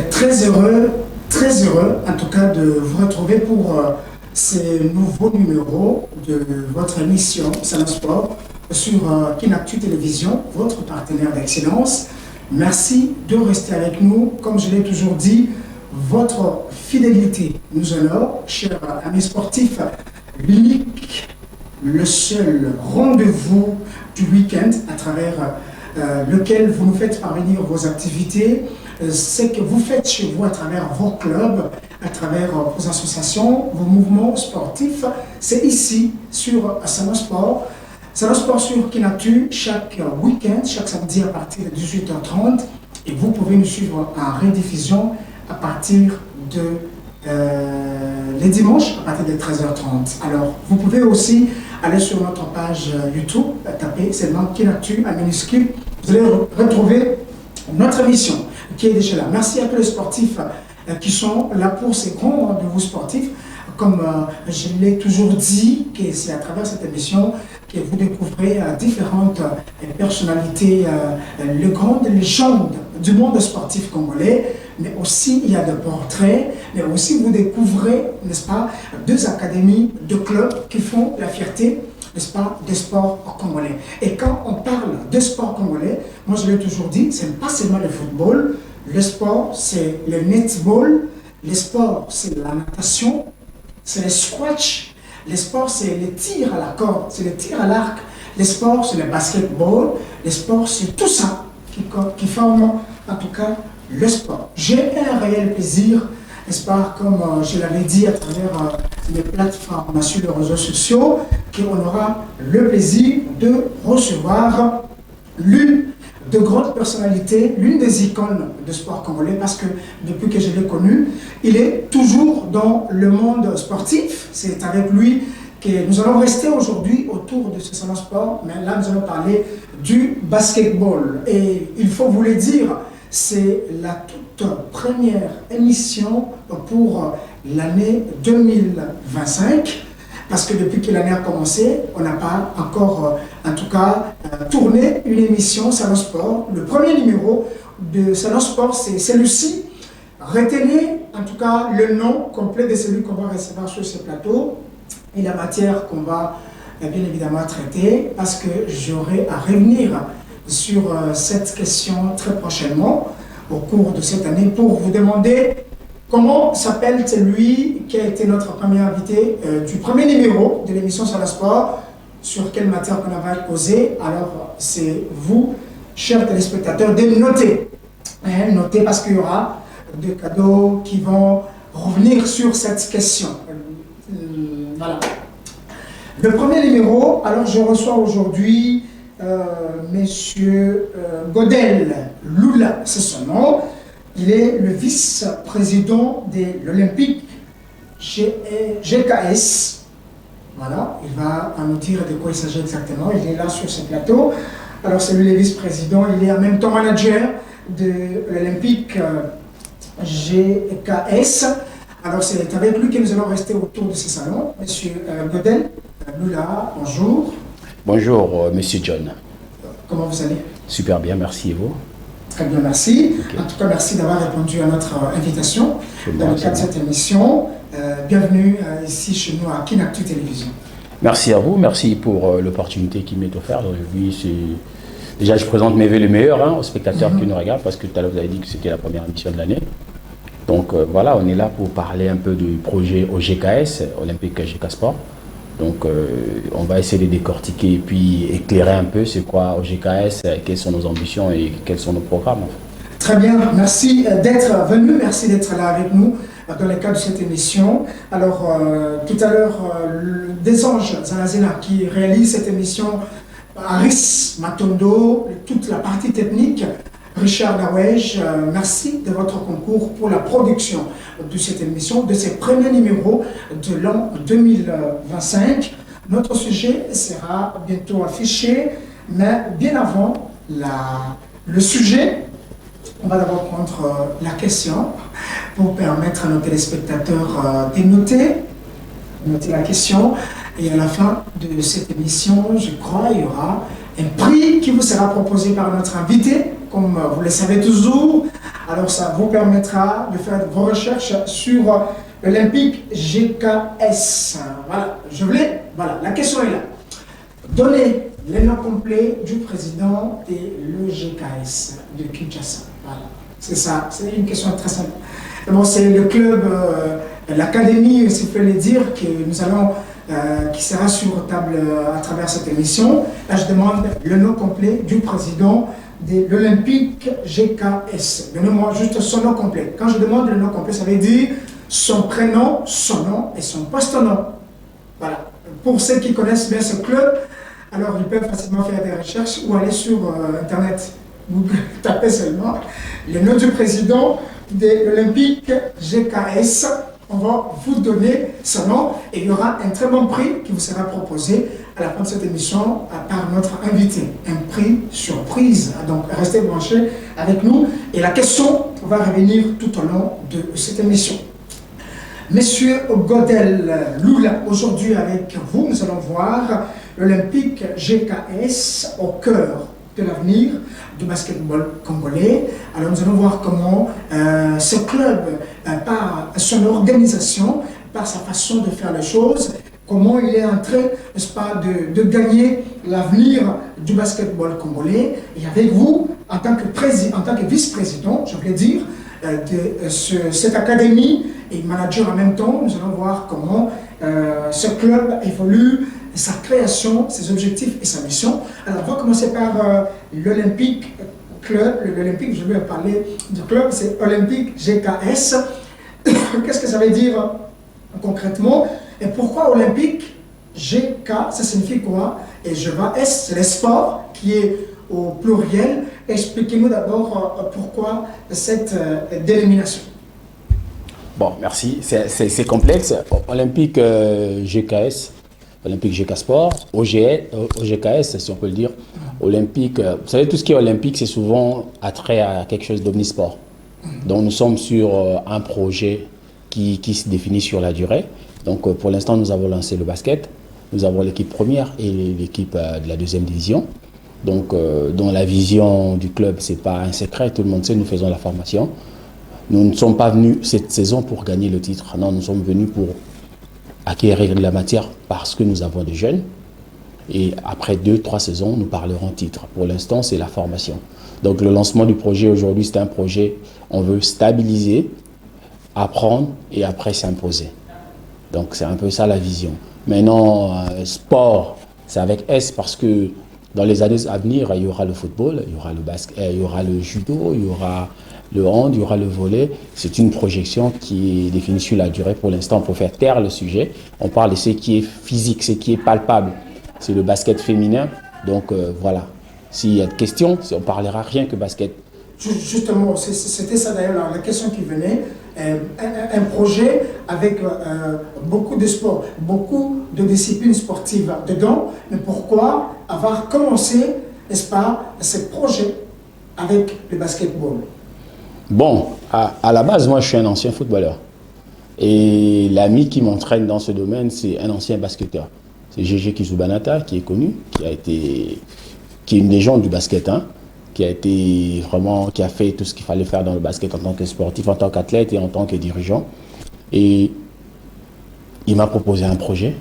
Très heureux en tout cas de vous retrouver pour ces nouveaux numéros de votre émission Salon Sport sur Kinactu Télévision, votre partenaire d'excellence. Merci de rester avec nous. Comme je l'ai toujours dit, votre fidélité nous honore, chers amis sportifs. L'unique, le seul rendez-vous du week-end à travers lequel vous nous faites parvenir vos activités, ce que vous faites chez vous à travers vos clubs, à travers vos associations, vos mouvements sportifs. C'est ici sur Salon Sport. Salon Sport sur Kinactu chaque week-end, chaque samedi à partir de 18h30. Et vous pouvez nous suivre en rediffusion à partir de les dimanches à partir de 13h30. Alors, vous pouvez aussi aller sur notre page YouTube, taper seulement Kinactu en minuscule. Vous allez retrouver notre émission qui est déjà là. Merci à tous les sportifs qui sont là pour ces grands rendez-vous sportifs. Comme je l'ai toujours dit, que c'est à travers cette émission que vous découvrez différentes personnalités, les grandes légendes du monde sportif congolais, mais aussi il y a des portraits, mais aussi vous découvrez, n'est-ce pas, deux académies, deux clubs qui font la fierté, n'est-ce pas, des sports congolais. Et quand on parle de sport congolais, moi je l'ai toujours dit, ce n'est pas seulement le football, le sport c'est le netball, le sport c'est la natation, c'est le squash, le sport c'est le tir à la corde, c'est le tir à l'arc, le sport c'est le basketball, le sport c'est tout ça qui forme en tout cas le sport. J'ai un réel plaisir, n'est-ce pas, comme je l'avais dit à travers les plateformes sur les réseaux sociaux, qu'on aura le plaisir de recevoir l'une de grandes personnalités, l'une des icônes de sport congolais, parce que depuis que je l'ai connu, il est toujours dans le monde sportif. C'est avec lui que nous allons rester aujourd'hui autour de ce salon sport, mais là nous allons parler du basketball. Et il faut vous le dire, c'est la toute première émission pour l'année 2025, parce que depuis que l'année a commencé, on n'a pas encore, en tout cas, tourné une émission Salon Sport. Le premier numéro de Salon Sport, c'est celui-ci. Retenez en tout cas le nom complet de celui qu'on va recevoir sur ce plateau et la matière qu'on va bien évidemment traiter, parce que j'aurai à revenir sur cette question très prochainement au cours de cette année pour vous demander comment s'appelle celui qui a été notre premier invité du premier numéro de l'émission Salon Sport, sur quelle matière qu'on va poser. Alors c'est vous, chers téléspectateurs, de noter. Notez parce qu'il y aura des cadeaux qui vont revenir sur cette question. Voilà. Le premier numéro, alors je reçois aujourd'hui Monsieur Godel Lula, c'est son nom. Il est le vice-président de l'Olympique GKS. Voilà, il va nous dire de quoi il s'agit exactement. Il est là sur ce plateau. Alors c'est lui le vice-président, il est en même temps manager de l'Olympique GKS. Alors c'est avec lui que nous allons rester autour de ce salon. Monsieur Godel Lula, bonjour. Bonjour, Monsieur John. Comment vous allez? Super bien, merci, et vous? Très bien, merci. Okay. En tout cas, merci d'avoir répondu à notre invitation dans le cadre de cette émission. Bienvenue ici chez nous à Kinactu Télévision. Merci à vous, merci pour l'opportunité qui m'est offerte aujourd'hui. Déjà, je présente mes vœux les meilleurs aux spectateurs qui nous regardent, parce que tout à l'heure, vous avez dit que c'était la première émission de l'année. Donc voilà, on est là pour parler un peu du projet OGKS, Olympique GK Sport. Donc on va essayer de décortiquer et puis éclairer un peu c'est quoi OGKS, quelles sont nos ambitions et quels sont nos programmes. Très bien, merci d'être venu, merci d'être là avec nous dans le cadre de cette émission. Alors tout à l'heure, Desanges Zalazena qui réalise cette émission, Aris Matondo, toute la partie technique, Richard Dawej, merci de votre concours pour la production de cette émission, de ces premiers numéros de l'an 2025. Notre sujet sera bientôt affiché, mais bien avant le sujet, on va d'abord prendre la question pour permettre à nos téléspectateurs de noter la question. Et à la fin de cette émission, je crois, il y aura un prix qui vous sera proposé par notre invité, comme vous le savez toujours, Alors ça vous permettra de faire vos recherches sur l'Olympique GKS. Voilà, voilà, la question est là. Donnez le nom complet du président de l'EGKS de Kinshasa. Voilà, c'est ça, c'est une question très simple. Bon, c'est le club, l'académie, si je peux le dire, que nous allons, qui sera sur table à travers cette émission. Là, je demande le nom complet du président de l'Olympique GKS. Donnez-moi juste son nom complet. Quand je demande le nom complet, ça veut dire son prénom, son nom et son poste-nom. Voilà. Pour ceux qui connaissent bien ce club, alors ils peuvent facilement faire des recherches ou aller sur Internet. Vous tapez seulement le nom du président de l'Olympique GKS. On va vous donner son nom et il y aura un très bon prix qui vous sera proposé à la fin de cette émission par notre invité. Un prix surprise. Donc restez branchés avec nous et la question va revenir tout au long de cette émission. Monsieur Godel Lula, aujourd'hui avec vous, nous allons voir l'Olympique GKS au cœur de l'avenir du basketball congolais. Alors nous allons voir comment ce club, par son organisation, par sa façon de faire les choses, comment il est en train, n'est-ce pas, de gagner l'avenir du basketball congolais. Et avec vous, en tant que vice-président, je voulais dire, de cette académie et manager en même temps, nous allons voir comment ce club évolue, sa création, ses objectifs et sa mission. Alors, on va commencer par l'Olympique Club. L'Olympique, je vais parler du club, c'est Olympique GKS. Qu'est-ce que ça veut dire concrètement? Et pourquoi Olympique GK, ça signifie quoi? Et je vais S, c'est le sport qui est au pluriel. Expliquez-nous d'abord pourquoi cette dénomination. Bon, merci. C'est complexe. Olympique GKS, Olympique GK Sport, OGKS, si on peut le dire. Olympique, vous savez, tout ce qui est olympique, c'est souvent attrait à quelque chose d'omnisport. Donc, nous sommes sur un projet qui se définit sur la durée. Donc, pour l'instant, nous avons lancé le basket. Nous avons l'équipe première et l'équipe de la deuxième division. Donc, dans la vision du club, ce n'est pas un secret, tout le monde sait, nous faisons la formation. Nous ne sommes pas venus cette saison pour gagner le titre. Non, nous sommes venus pour acquérir de la matière parce que nous avons des jeunes. Et après 2-3 saisons, nous parlerons titre. Pour l'instant, c'est la formation. Donc, le lancement du projet aujourd'hui, c'est un projet, on veut stabiliser, apprendre et après s'imposer. Donc, c'est un peu ça la vision. Maintenant, sport, c'est avec S parce que dans les années à venir, il y aura le football, il y aura le basket, il y aura le judo, il y aura le hand, il y aura le volley. C'est une projection qui est définie sur la durée. Pour l'instant, pour faire taire le sujet, on parle de ce qui est physique, ce qui est palpable. C'est le basket féminin. Donc voilà. S'il y a des questions, on ne parlera rien que basket. Justement, c'était ça d'ailleurs la question qui venait. Un projet avec beaucoup de sports, beaucoup de disciplines sportives dedans. Mais pourquoi avoir commencé, n'est-ce pas, ce projet avec le basketball? Bon, à la base, moi, je suis un ancien footballeur. Et l'ami qui m'entraîne dans ce domaine, c'est un ancien basketteur. C'est Gégé Kizubanata, qui est connu, qui est une légende du basket, hein, qui a fait tout ce qu'il fallait faire dans le basket en tant que sportif, en tant qu'athlète et en tant que dirigeant. Et il m'a proposé un projet.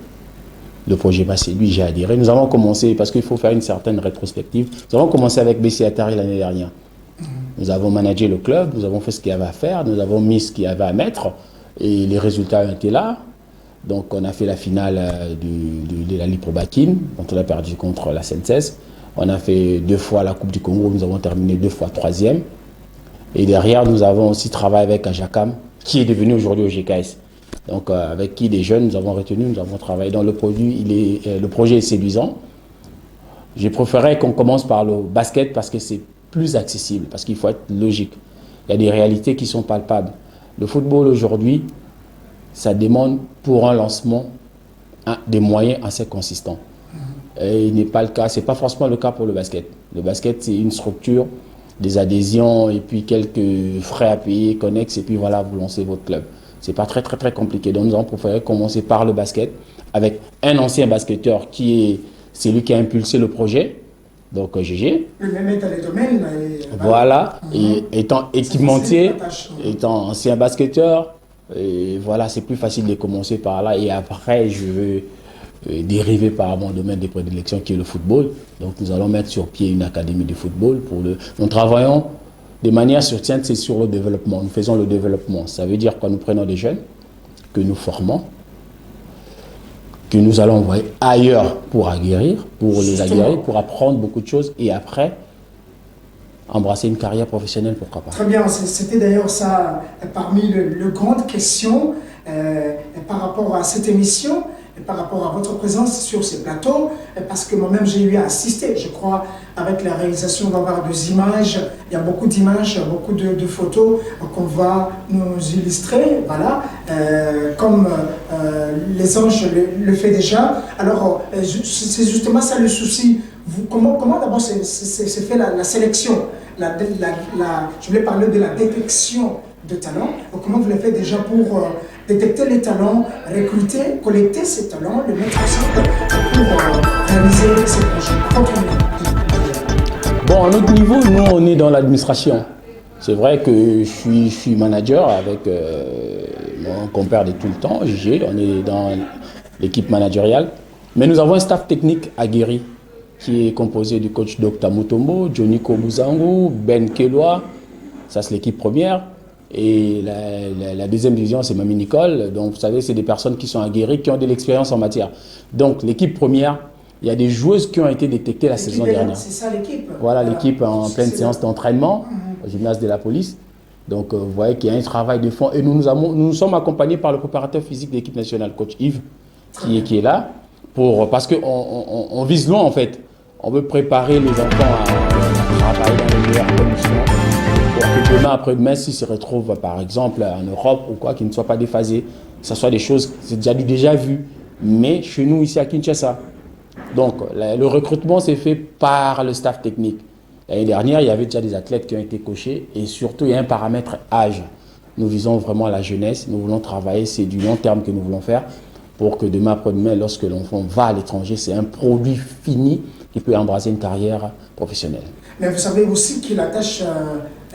Le projet, c'est lui, j'ai adhéré. Nous avons commencé, parce qu'il faut faire une certaine rétrospective, nous avons commencé avec BC Atari l'année dernière. Nous avons managé le club, nous avons fait ce qu'il y avait à faire, nous avons mis ce qu'il y avait à mettre et les résultats étaient là. Donc on a fait la finale de la Ligue Pro Bakin, dont on a perdu contre la CNCS. On a fait 2 fois la Coupe du Congo, nous avons terminé 2 fois 3e. Et derrière, nous avons aussi travaillé avec Ajakam, qui est devenu aujourd'hui au GKS. Donc avec qui des jeunes, nous avons retenu, nous avons travaillé dans le produit. Le projet est séduisant. J'ai préféré qu'on commence par le basket parce que c'est plus accessible, parce qu'il faut être logique. Il y a des réalités qui sont palpables. Le football aujourd'hui, ça demande pour un lancement des moyens assez consistants. Et il n'est pas le cas, c'est pas forcément le cas pour le basket. Le basket, c'est une structure, des adhésions et puis quelques frais à payer, connexes, et puis voilà, vous lancez votre club. C'est pas très compliqué. Donc nous avons préféré commencer par le basket avec un ancien basketteur c'est lui qui a impulsé le projet. Donc GG. Le même est dans les domaines. Voilà, et étant équipementier, étant ancien basketteur, et voilà, c'est plus facile de commencer par là. Et après, je veux dériver par mon domaine de prédilection qui est le football. Donc nous allons mettre sur pied une académie de football. Nous travaillons de manière surtienne, c'est sur le développement. Nous faisons le développement. Ça veut dire que nous prenons des jeunes que nous formons, que nous allons envoyer ailleurs pour aguerrir, pour les aguerrir, pour apprendre beaucoup de choses et après embrasser une carrière professionnelle, pourquoi pas. Très bien, c'était d'ailleurs ça parmi les grandes questions par rapport à cette émission, par rapport à votre présence sur ces plateaux, parce que moi-même j'ai eu à assister, je crois, avec la réalisation, on va avoir des images, il y a beaucoup d'images, beaucoup de photos qu'on va nous illustrer, voilà, comme les anges le fait déjà. Alors, c'est justement ça le souci. Comment d'abord c'est fait la sélection, je voulais parler de la détection de talents. Comment vous le faites déjà pour détecter les talents, recruter, collecter ces talents, les mettre ensemble pour réaliser ces projets? Bon, à notre niveau, nous, on est dans l'administration. C'est vrai que je suis manager avec mon compère de tout le temps, GG, on est dans l'équipe managériale. Mais nous avons un staff technique aguerri qui est composé du coach Dr Mutombo, Johnny Kobuzangu, Ben Keloa, ça c'est l'équipe première. Et la deuxième division, c'est Mamie Nicole. Donc, vous savez, c'est des personnes qui sont aguerries, qui ont de l'expérience en matière. Donc, l'équipe première, il y a des joueuses qui ont été détectées la saison dernière. C'est ça l'équipe. Voilà, l'équipe en pleine séance d'entraînement au gymnase de la police. Donc, vous voyez qu'il y a un travail de fond. Et nous sommes accompagnés par le préparateur physique de l'équipe nationale, coach Yves, qui est là. Parce qu'on vise loin, en fait. On veut préparer les enfants à travailler dans les meilleures conditions. Pour que demain, après-demain, s'ils se retrouvent, par exemple, en Europe ou quoi, qu'ils ne soient pas déphasés, que ce soit des choses, c'est déjà vu. Mais chez nous, ici à Kinshasa. Donc, le recrutement s'est fait par le staff technique. L'année dernière, il y avait déjà des athlètes qui ont été coachés et surtout, il y a un paramètre âge. Nous visons vraiment la jeunesse, nous voulons travailler, c'est du long terme que nous voulons faire pour que demain après-demain, lorsque l'enfant va à l'étranger, c'est un produit fini qui peut embrasser une carrière professionnelle. Mais vous savez aussi que la tâche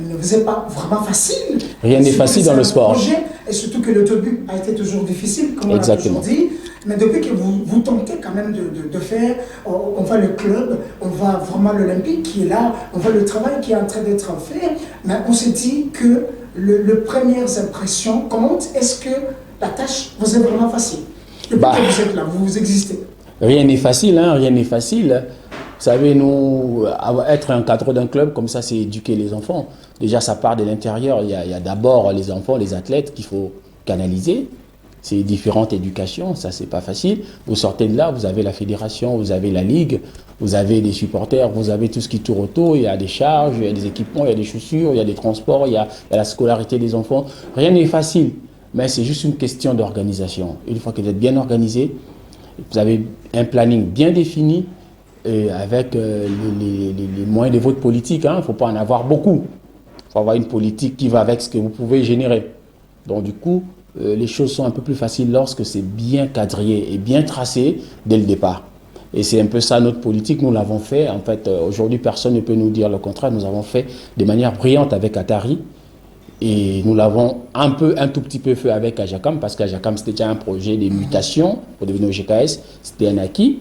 ne vous est pas vraiment facile. Rien n'est facile dans le sport. Projet, et surtout que le début a été toujours difficile, comme on l'a toujours dit. Mais depuis que vous tentez quand même de faire, on voit le club, on voit vraiment l'Olympique qui est là, on voit le travail qui est en train d'être fait, mais on s'est dit que les premières impressions, comment est-ce que la tâche vous est vraiment facile? Depuis que vous êtes là, vous existez. Rien n'est facile, hein, rien n'est facile. Vous savez, nous, être un cadre d'un club, comme ça, c'est éduquer les enfants. Déjà, ça part de l'intérieur. Il y a d'abord les enfants, les athlètes qu'il faut canaliser. C'est différentes éducations, ça, c'est pas facile. Vous sortez de là, vous avez la fédération, vous avez la ligue, vous avez des supporters, vous avez tout ce qui tourne autour. Il y a des charges, il y a des équipements, il y a des chaussures, il y a des transports, il y a la scolarité des enfants. Rien n'est facile, mais c'est juste une question d'organisation. Une fois que vous êtes bien organisé, vous avez un planning bien défini, avec les moyens de votre politique. Il ne faut pas en avoir beaucoup. Il faut avoir une politique qui va avec ce que vous pouvez générer. Donc du coup, les choses sont un peu plus faciles lorsque c'est bien quadrillé et bien tracé dès le départ. Et c'est un peu ça notre politique, nous l'avons fait. En fait, aujourd'hui, personne ne peut nous dire le contraire. Nous avons fait de manière brillante avec Atari. Et nous l'avons un tout petit peu fait avec Ajakam, parce qu'Ajakam, c'était déjà un projet de mutation pour devenir GKS. C'était un acquis.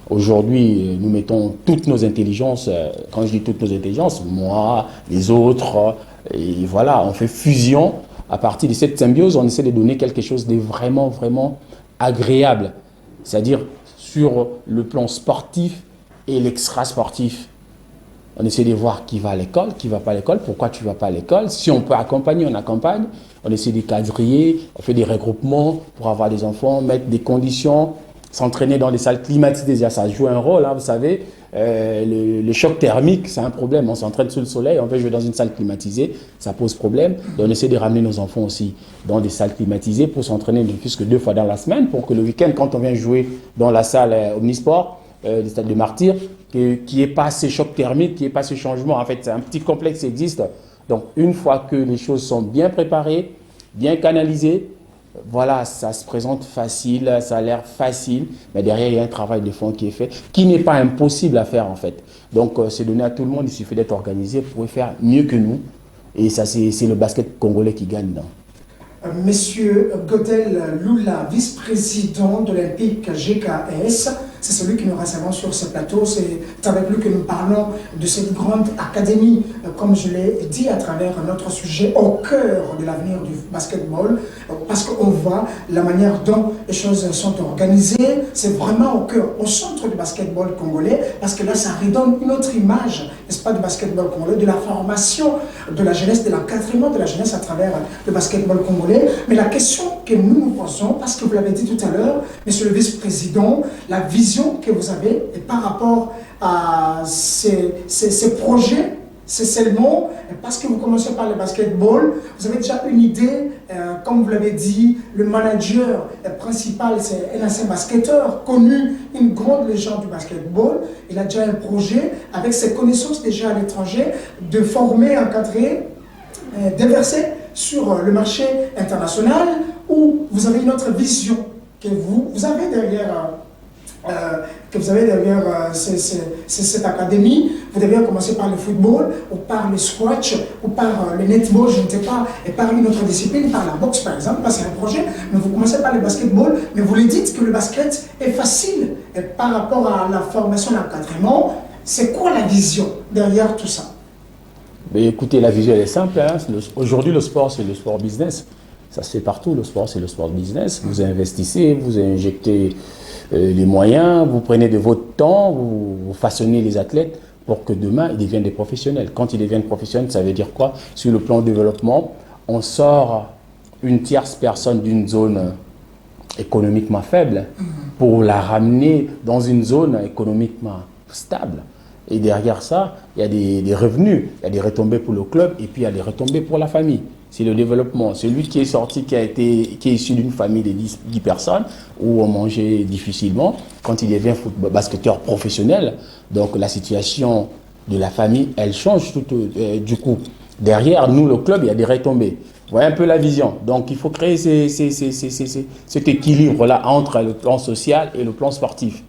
Aujourd'hui, nous mettons toutes nos intelligences, quand je dis toutes nos intelligences, moi, les autres, et voilà, on fait fusion. À partir de cette symbiose, on essaie de donner quelque chose de vraiment, vraiment agréable. C'est-à-dire sur le plan sportif et l'extra-sportif. On essaie de voir qui va à l'école, qui ne va pas à l'école, pourquoi tu ne vas pas à l'école. Si on peut accompagner, on accompagne. On essaie de quadriller, on fait des regroupements pour avoir des enfants, mettre des conditions, s'entraîner dans les salles climatisées. Ça joue un rôle, hein, vous savez. Le choc thermique, c'est un problème. On s'entraîne sous le soleil, on veut jouer dans une salle climatisée, ça pose problème. Donc on essaie de ramener nos enfants aussi dans des salles climatisées pour s'entraîner ne plus que 2 fois dans la semaine, pour que le week-end, quand on vient jouer dans la salle Omnisport, le stade de Martyr, qu'il n'y ait pas ces chocs thermiques, qu'il n'y ait pas ce changement. En fait, c'est un petit complexe qui existe. Donc, une fois que les choses sont bien préparées, bien canalisées, voilà, ça se présente facile, ça a l'air facile, mais derrière, il y a un travail de fond qui est fait, qui n'est pas impossible à faire en fait. Donc, c'est donné à tout le monde, il suffit d'être organisé pour faire mieux que nous. Et ça, c'est le basket congolais qui gagne. Non? Monsieur Godel Lula, vice-président de l'Olympique GKS, c'est celui que nous recevons sur ce plateau. C'est avec lui que nous parlons de cette grande académie, comme je l'ai dit, à travers notre sujet au cœur de l'avenir du basketball, parce qu'on voit la manière dont les choses sont organisées. C'est vraiment au cœur, au centre du basketball congolais, parce que là, ça redonne une autre image, n'est-ce pas, du basketball congolais, de la formation de la jeunesse, de l'encadrement de la jeunesse à travers le basketball congolais. Mais la question que nous nous posons, parce que vous l'avez dit tout à l'heure, monsieur le vice-président, la vision que vous avez et par rapport à ces projets, c'est seulement parce que vous commencez par le basketball, vous avez déjà une idée, comme vous l'avez dit, le manager principal, c'est un ancien basketteur, connu, une grande légende du basketball. Il a déjà un projet, avec ses connaissances déjà à l'étranger, de former, encadrer, déverser sur le marché international, où vous avez une autre vision que vous avez derrière cette académie. Vous devez commencer par le football, ou par le squash, ou par le netball, je ne sais pas, et par une autre discipline, par la boxe par exemple, c'est un projet, mais vous commencez par le basketball, mais vous lui dites que le basket est facile et par rapport à la formation, l'encadrement. C'est quoi la vision derrière tout ça? Mais écoutez, la vision elle est simple. Hein. Aujourd'hui, le sport, c'est le sport business. Ça se fait partout, le sport, c'est le sport business. Vous investissez, vous injectez les moyens, vous prenez de votre temps, vous façonnez les athlètes pour que demain, ils deviennent des professionnels. Quand ils deviennent professionnels, ça veut dire quoi? Sur le plan développement, on sort une tierce personne d'une zone économiquement faible pour la ramener dans une zone économiquement stable. Et derrière ça, il y a des revenus, il y a des retombées pour le club et puis il y a des retombées pour la famille. C'est le développement. Celui qui est sorti, qui est issu d'une famille de 10 personnes où on mangeait difficilement, quand il devient basketteur professionnel, donc la situation de la famille, elle change du coup. Derrière nous, le club, il y a des retombées. Vous voyez un peu la vision. Donc il faut créer cet équilibre-là entre le plan social et le plan sportif.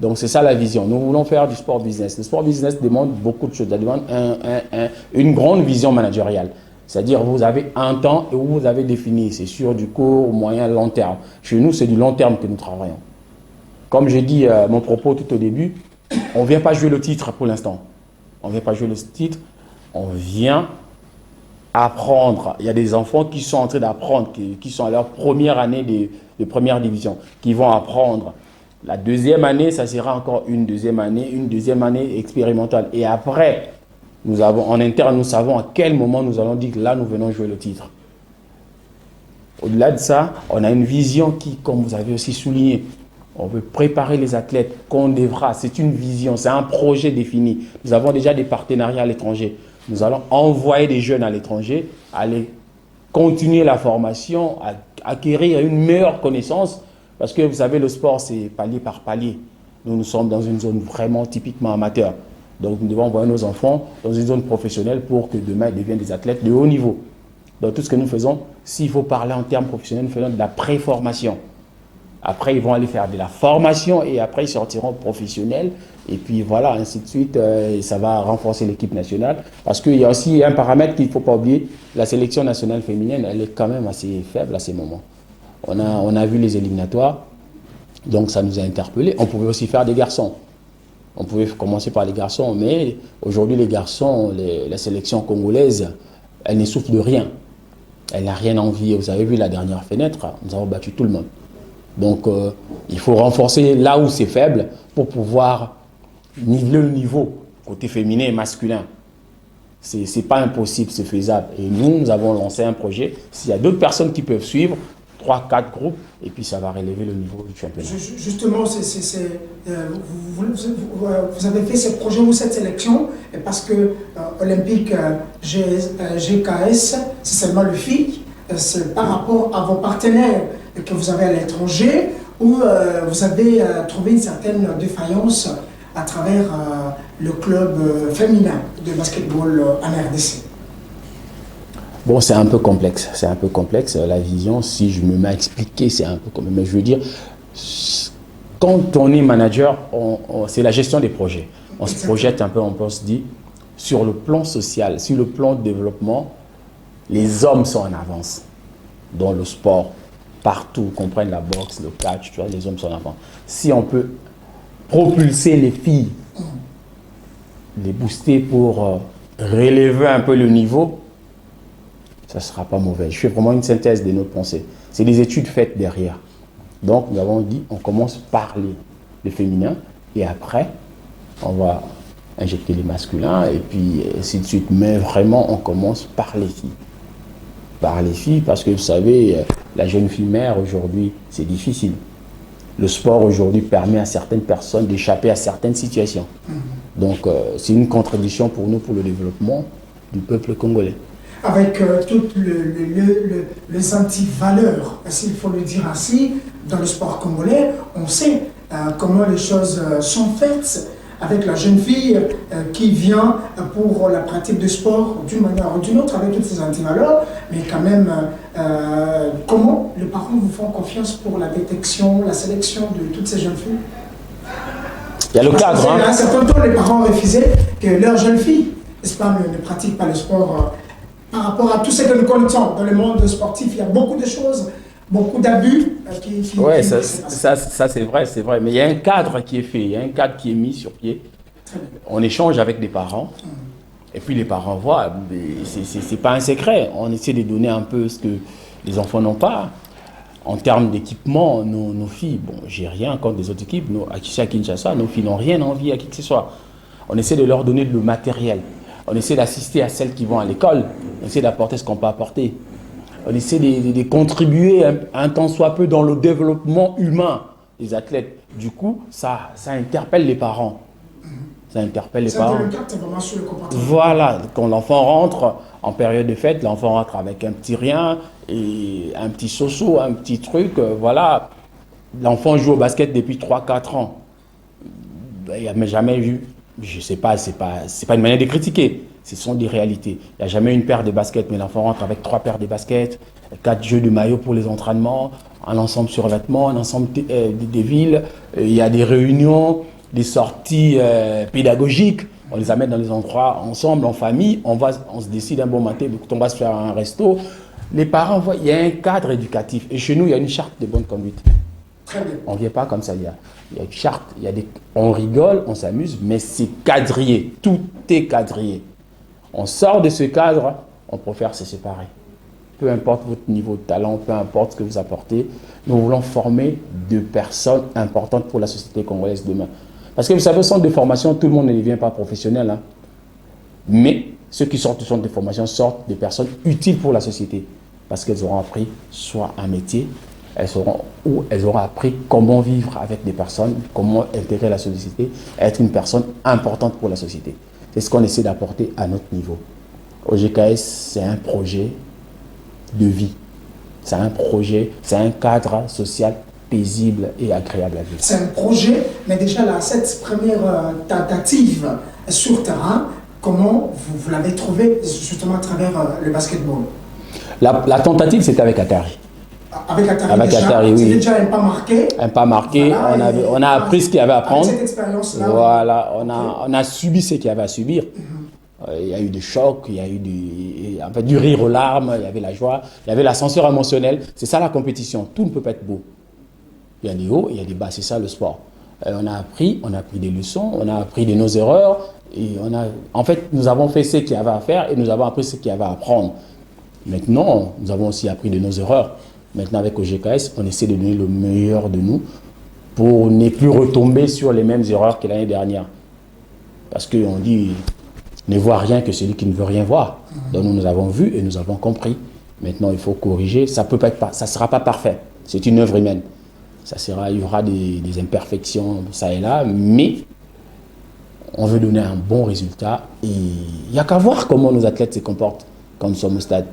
Donc c'est ça la vision. Nous voulons faire du sport business. Le sport business demande beaucoup de choses. Ça demande une grande vision managériale. C'est-à-dire vous avez un temps et vous avez défini. C'est sur du court, moyen, long terme. Chez nous, c'est du long terme que nous travaillons. Comme j'ai dit mon propos tout au début, on ne vient pas jouer le titre pour l'instant. On ne vient pas jouer le titre. On vient apprendre. Il y a des enfants qui sont en train d'apprendre, qui sont à leur première année de première division, qui vont apprendre. La deuxième année, ça sera encore une deuxième année expérimentale. Et après, en interne, nous savons à quel moment nous allons dire que là, nous venons jouer le titre. Au-delà de ça, on a une vision qui, comme vous avez aussi souligné, on veut préparer les athlètes qu'on devra. C'est une vision, c'est un projet défini. Nous avons déjà des partenariats à l'étranger. Nous allons envoyer des jeunes à l'étranger, aller continuer la formation, acquérir une meilleure connaissance. Parce que vous savez, le sport, c'est palier par palier. Nous sommes dans une zone vraiment typiquement amateur. Donc, nous devons envoyer nos enfants dans une zone professionnelle pour que demain, ils deviennent des athlètes de haut niveau. Donc, tout ce que nous faisons, s'il faut parler en termes professionnels, nous faisons de la préformation. Après, ils vont aller faire de la formation et après, ils sortiront professionnels. Et puis, voilà, ainsi de suite. Et ça va renforcer l'équipe nationale. Parce qu'il y a aussi un paramètre qu'il ne faut pas oublier. La sélection nationale féminine, elle est quand même assez faible à ces moments. On a vu les éliminatoires, donc ça nous a interpellés. On pouvait aussi faire des garçons. On pouvait commencer par les garçons, mais aujourd'hui les garçons, la sélection congolaise, elle ne souffre de rien. Elle n'a rien envie. Vous avez vu la dernière fenêtre, nous avons battu tout le monde. Donc il faut renforcer là où c'est faible pour pouvoir niveler le niveau, côté féminin et masculin. C'est pas impossible, c'est faisable. Et nous avons lancé un projet. S'il y a d'autres personnes qui peuvent suivre, 3-4 groupes, et puis ça va relever le niveau du championnat. Justement, vous avez fait ce projet ou cette sélection parce que Olympique GKS, c'est seulement le FIC, c'est par rapport à vos partenaires que vous avez à l'étranger, où vous avez trouvé une certaine défaillance à travers le club féminin de basketball en RDC. Bon, c'est un peu complexe. C'est un peu complexe. La vision, si je me mets à expliquer, c'est un peu complexe. Mais je veux dire, quand on est manager, c'est la gestion des projets. On se projette un peu, on se dit, sur le plan social, sur le plan de développement, les hommes sont en avance. Dans le sport, partout, qu'on prenne la boxe, le catch, tu vois, les hommes sont en avance. Si on peut propulser les filles, les booster pour relever un peu le niveau, ça ne sera pas mauvais. Je fais vraiment une synthèse de nos pensées. C'est des études faites derrière. Donc, nous avons dit, on commence par les féminins et après, on va injecter les masculins et puis ainsi de suite. Mais vraiment, on commence par les filles. Par les filles, parce que vous savez, la jeune fille mère aujourd'hui, c'est difficile. Le sport aujourd'hui permet à certaines personnes d'échapper à certaines situations. Donc, c'est une contradiction pour nous, pour le développement du peuple congolais. Avec toutes les anti-valeurs, s'il faut le dire ainsi, dans le sport congolais, on sait comment les choses sont faites avec la jeune fille qui vient pour la pratique de sport d'une manière ou d'une autre, avec toutes ces anti-valeurs, mais quand même, comment les parents vous font confiance pour la détection, la sélection de toutes ces jeunes filles? Il y a le cadre. À un certain temps, les parents refusaient que leurs jeunes filles, n'est-ce pas, ne pratiquent pas le sport. Par rapport à tout ce que nous connaissons dans le monde sportif, il y a beaucoup de choses, beaucoup d'abus qui Oui, ça c'est vrai, c'est vrai. Mais il y a un cadre qui est fait, il y a un cadre qui est mis sur pied. On échange avec des parents. Et puis les parents voient, c'est pas un secret. On essaie de donner un peu ce que les enfants n'ont pas. En termes d'équipement, nos filles, bon, j'ai rien contre les autres équipes. Ici à Kinshasa, nos filles n'ont rien envie à qui que ce soit. On essaie de leur donner le matériel. On essaie d'assister à celles qui vont à l'école. On essaie d'apporter ce qu'on peut apporter. On essaie de contribuer un tant soit peu dans le développement humain des athlètes. Du coup, ça interpelle les parents. Ça interpelle les parents. Vraiment sur le comportement. Voilà, quand l'enfant rentre en période de fête, l'enfant rentre avec un petit rien, et un petit soso, un petit truc, voilà. L'enfant joue au basket depuis 3-4 ans. Il n'y a jamais eu, je ne sais pas, c'est pas une manière de critiquer, ce sont des réalités. Il n'y a jamais une paire de baskets, mais l'enfant rentre avec 3 paires de baskets, 4 jeux de maillot pour les entraînements, un ensemble survêtement, un ensemble des villes. Il y a des réunions, des sorties pédagogiques. On les amène dans les endroits ensemble, en famille. On se décide un bon matin, on va se faire un resto. Les parents voient, il y a un cadre éducatif. Et chez nous, il y a une charte de bonne conduite. Très bien. On ne vient pas comme ça. Il y a une charte, on rigole, on s'amuse, mais c'est quadrillé. Tout est quadrillé. On sort de ce cadre, on préfère se séparer. Peu importe votre niveau de talent, peu importe ce que vous apportez, nous voulons former de personnes importantes pour la société congolaise demain. Parce que vous savez, au centre de formation, tout le monde ne devient pas professionnel. Hein. Mais ceux qui sortent du centre de formation sortent des personnes utiles pour la société. Parce qu'elles auront appris soit un métier, elles auront appris comment vivre avec des personnes, comment intégrer la société, être une personne importante pour la société. C'est ce qu'on essaie d'apporter à notre niveau. Au GKS, c'est un projet de vie. C'est un projet, c'est un cadre social paisible et agréable à vivre. C'est un projet, mais déjà là, cette première tentative sur terrain, comment vous l'avez trouvé justement à travers le basketball? La tentative, c'était avec Atari. Avec Atari, oui. C'était déjà un pas marqué. Un pas marqué, voilà, on a appris ce qu'il y avait à apprendre. Cette expérience-là. Voilà, on a subi ce qu'il y avait à subir. Il y a eu des chocs, il y a eu du rire aux larmes, il y avait la joie, il y avait l'ascenseur émotionnel. C'est ça la compétition, tout ne peut pas être beau. Il y a des hauts, il y a des bas, c'est ça le sport. On a appris des leçons, on a appris de nos erreurs. Et en fait, nous avons fait ce qu'il y avait à faire et nous avons appris ce qu'il y avait à apprendre. Maintenant, nous avons aussi appris de nos erreurs. Maintenant, avec OGKS, on essaie de donner le meilleur de nous pour ne plus retomber sur les mêmes erreurs que l'année dernière. Parce qu'on dit, ne voit rien que celui qui ne veut rien voir. Donc nous avons vu et nous avons compris. Maintenant, il faut corriger. Ça ne sera pas parfait. C'est une œuvre humaine. Il y aura des imperfections, ça et là, mais on veut donner un bon résultat. Et il n'y a qu'à voir comment nos athlètes se comportent quand nous sommes au stade.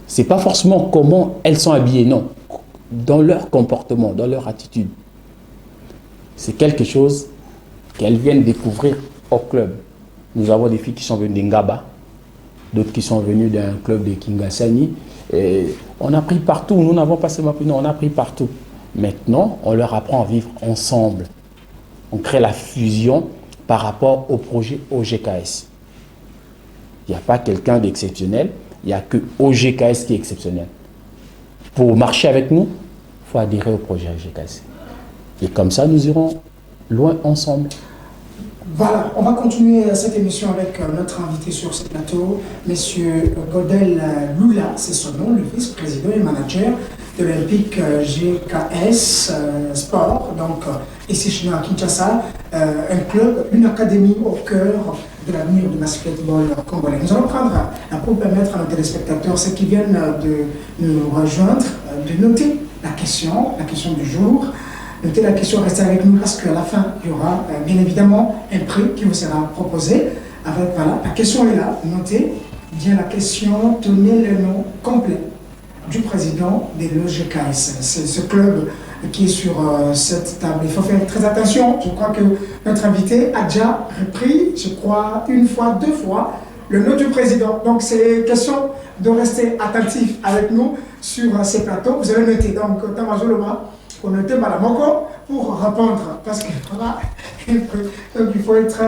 Ce n'est pas forcément comment elles sont habillées, non. Dans leur comportement, dans leur attitude. C'est quelque chose qu'elles viennent découvrir au club. Nous avons des filles qui sont venues d'Engaba, d'autres qui sont venus d'un club de Kingasani. Et on a pris partout, nous n'avons pas seulement pris, non, on a pris partout. Maintenant, on leur apprend à vivre ensemble. On crée la fusion par rapport au projet OGKS. Il n'y a pas quelqu'un d'exceptionnel, il n'y a que OGKS qui est exceptionnel. Pour marcher avec nous, il faut adhérer au projet OGKS. Et comme ça, nous irons loin ensemble. Voilà, on va continuer cette émission avec notre invité sur ce plateau, M. Godel Lula, c'est son nom, le vice-président et manager de l'Olympique GKS Sport, donc ici chez nous à Kinshasa, un club, une académie au cœur de l'avenir du basketball congolais. Nous allons prendre pour permettre à nos téléspectateurs, ceux qui viennent de nous rejoindre, de noter la question du jour. Notez la question, restez avec nous parce qu'à la fin, il y aura bien évidemment un prix qui vous sera proposé. Avec, voilà, la question est là, notez bien la question, tenez le nom complet du président de l'OGKS. C'est ce club qui est sur cette table. Il faut faire très attention, je crois que notre invité a déjà repris, je crois, une fois, deux fois, le nom du président. Donc c'est question de rester attentif avec nous sur ces plateaux. Vous avez noté, donc, Tamazoloma, on note Madame Moko pour répondre parce que voilà, donc il faut être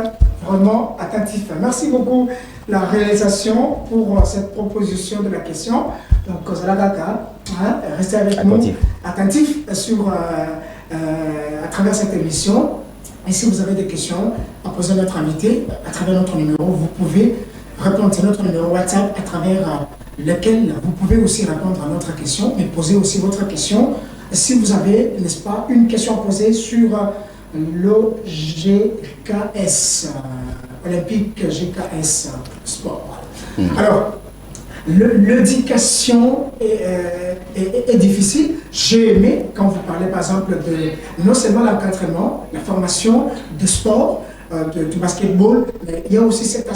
vraiment attentif. Merci beaucoup la réalisation pour cette proposition de la question. Donc Zalagaka, restez avec nous attentif sur, à travers cette émission. Et si vous avez des questions à poser à notre invité, à travers notre numéro, vous pouvez répondre à notre numéro WhatsApp à travers lequel vous pouvez aussi répondre à notre question, mais poser aussi votre question. Si vous avez, n'est-ce pas, une question posée sur l'OGKS, Olympique GKS Sport. Alors, l'éducation est difficile. J'ai aimé, quand vous parlez par exemple de non seulement l'encadrement, la formation de sport, du basketball, mais il y a aussi cet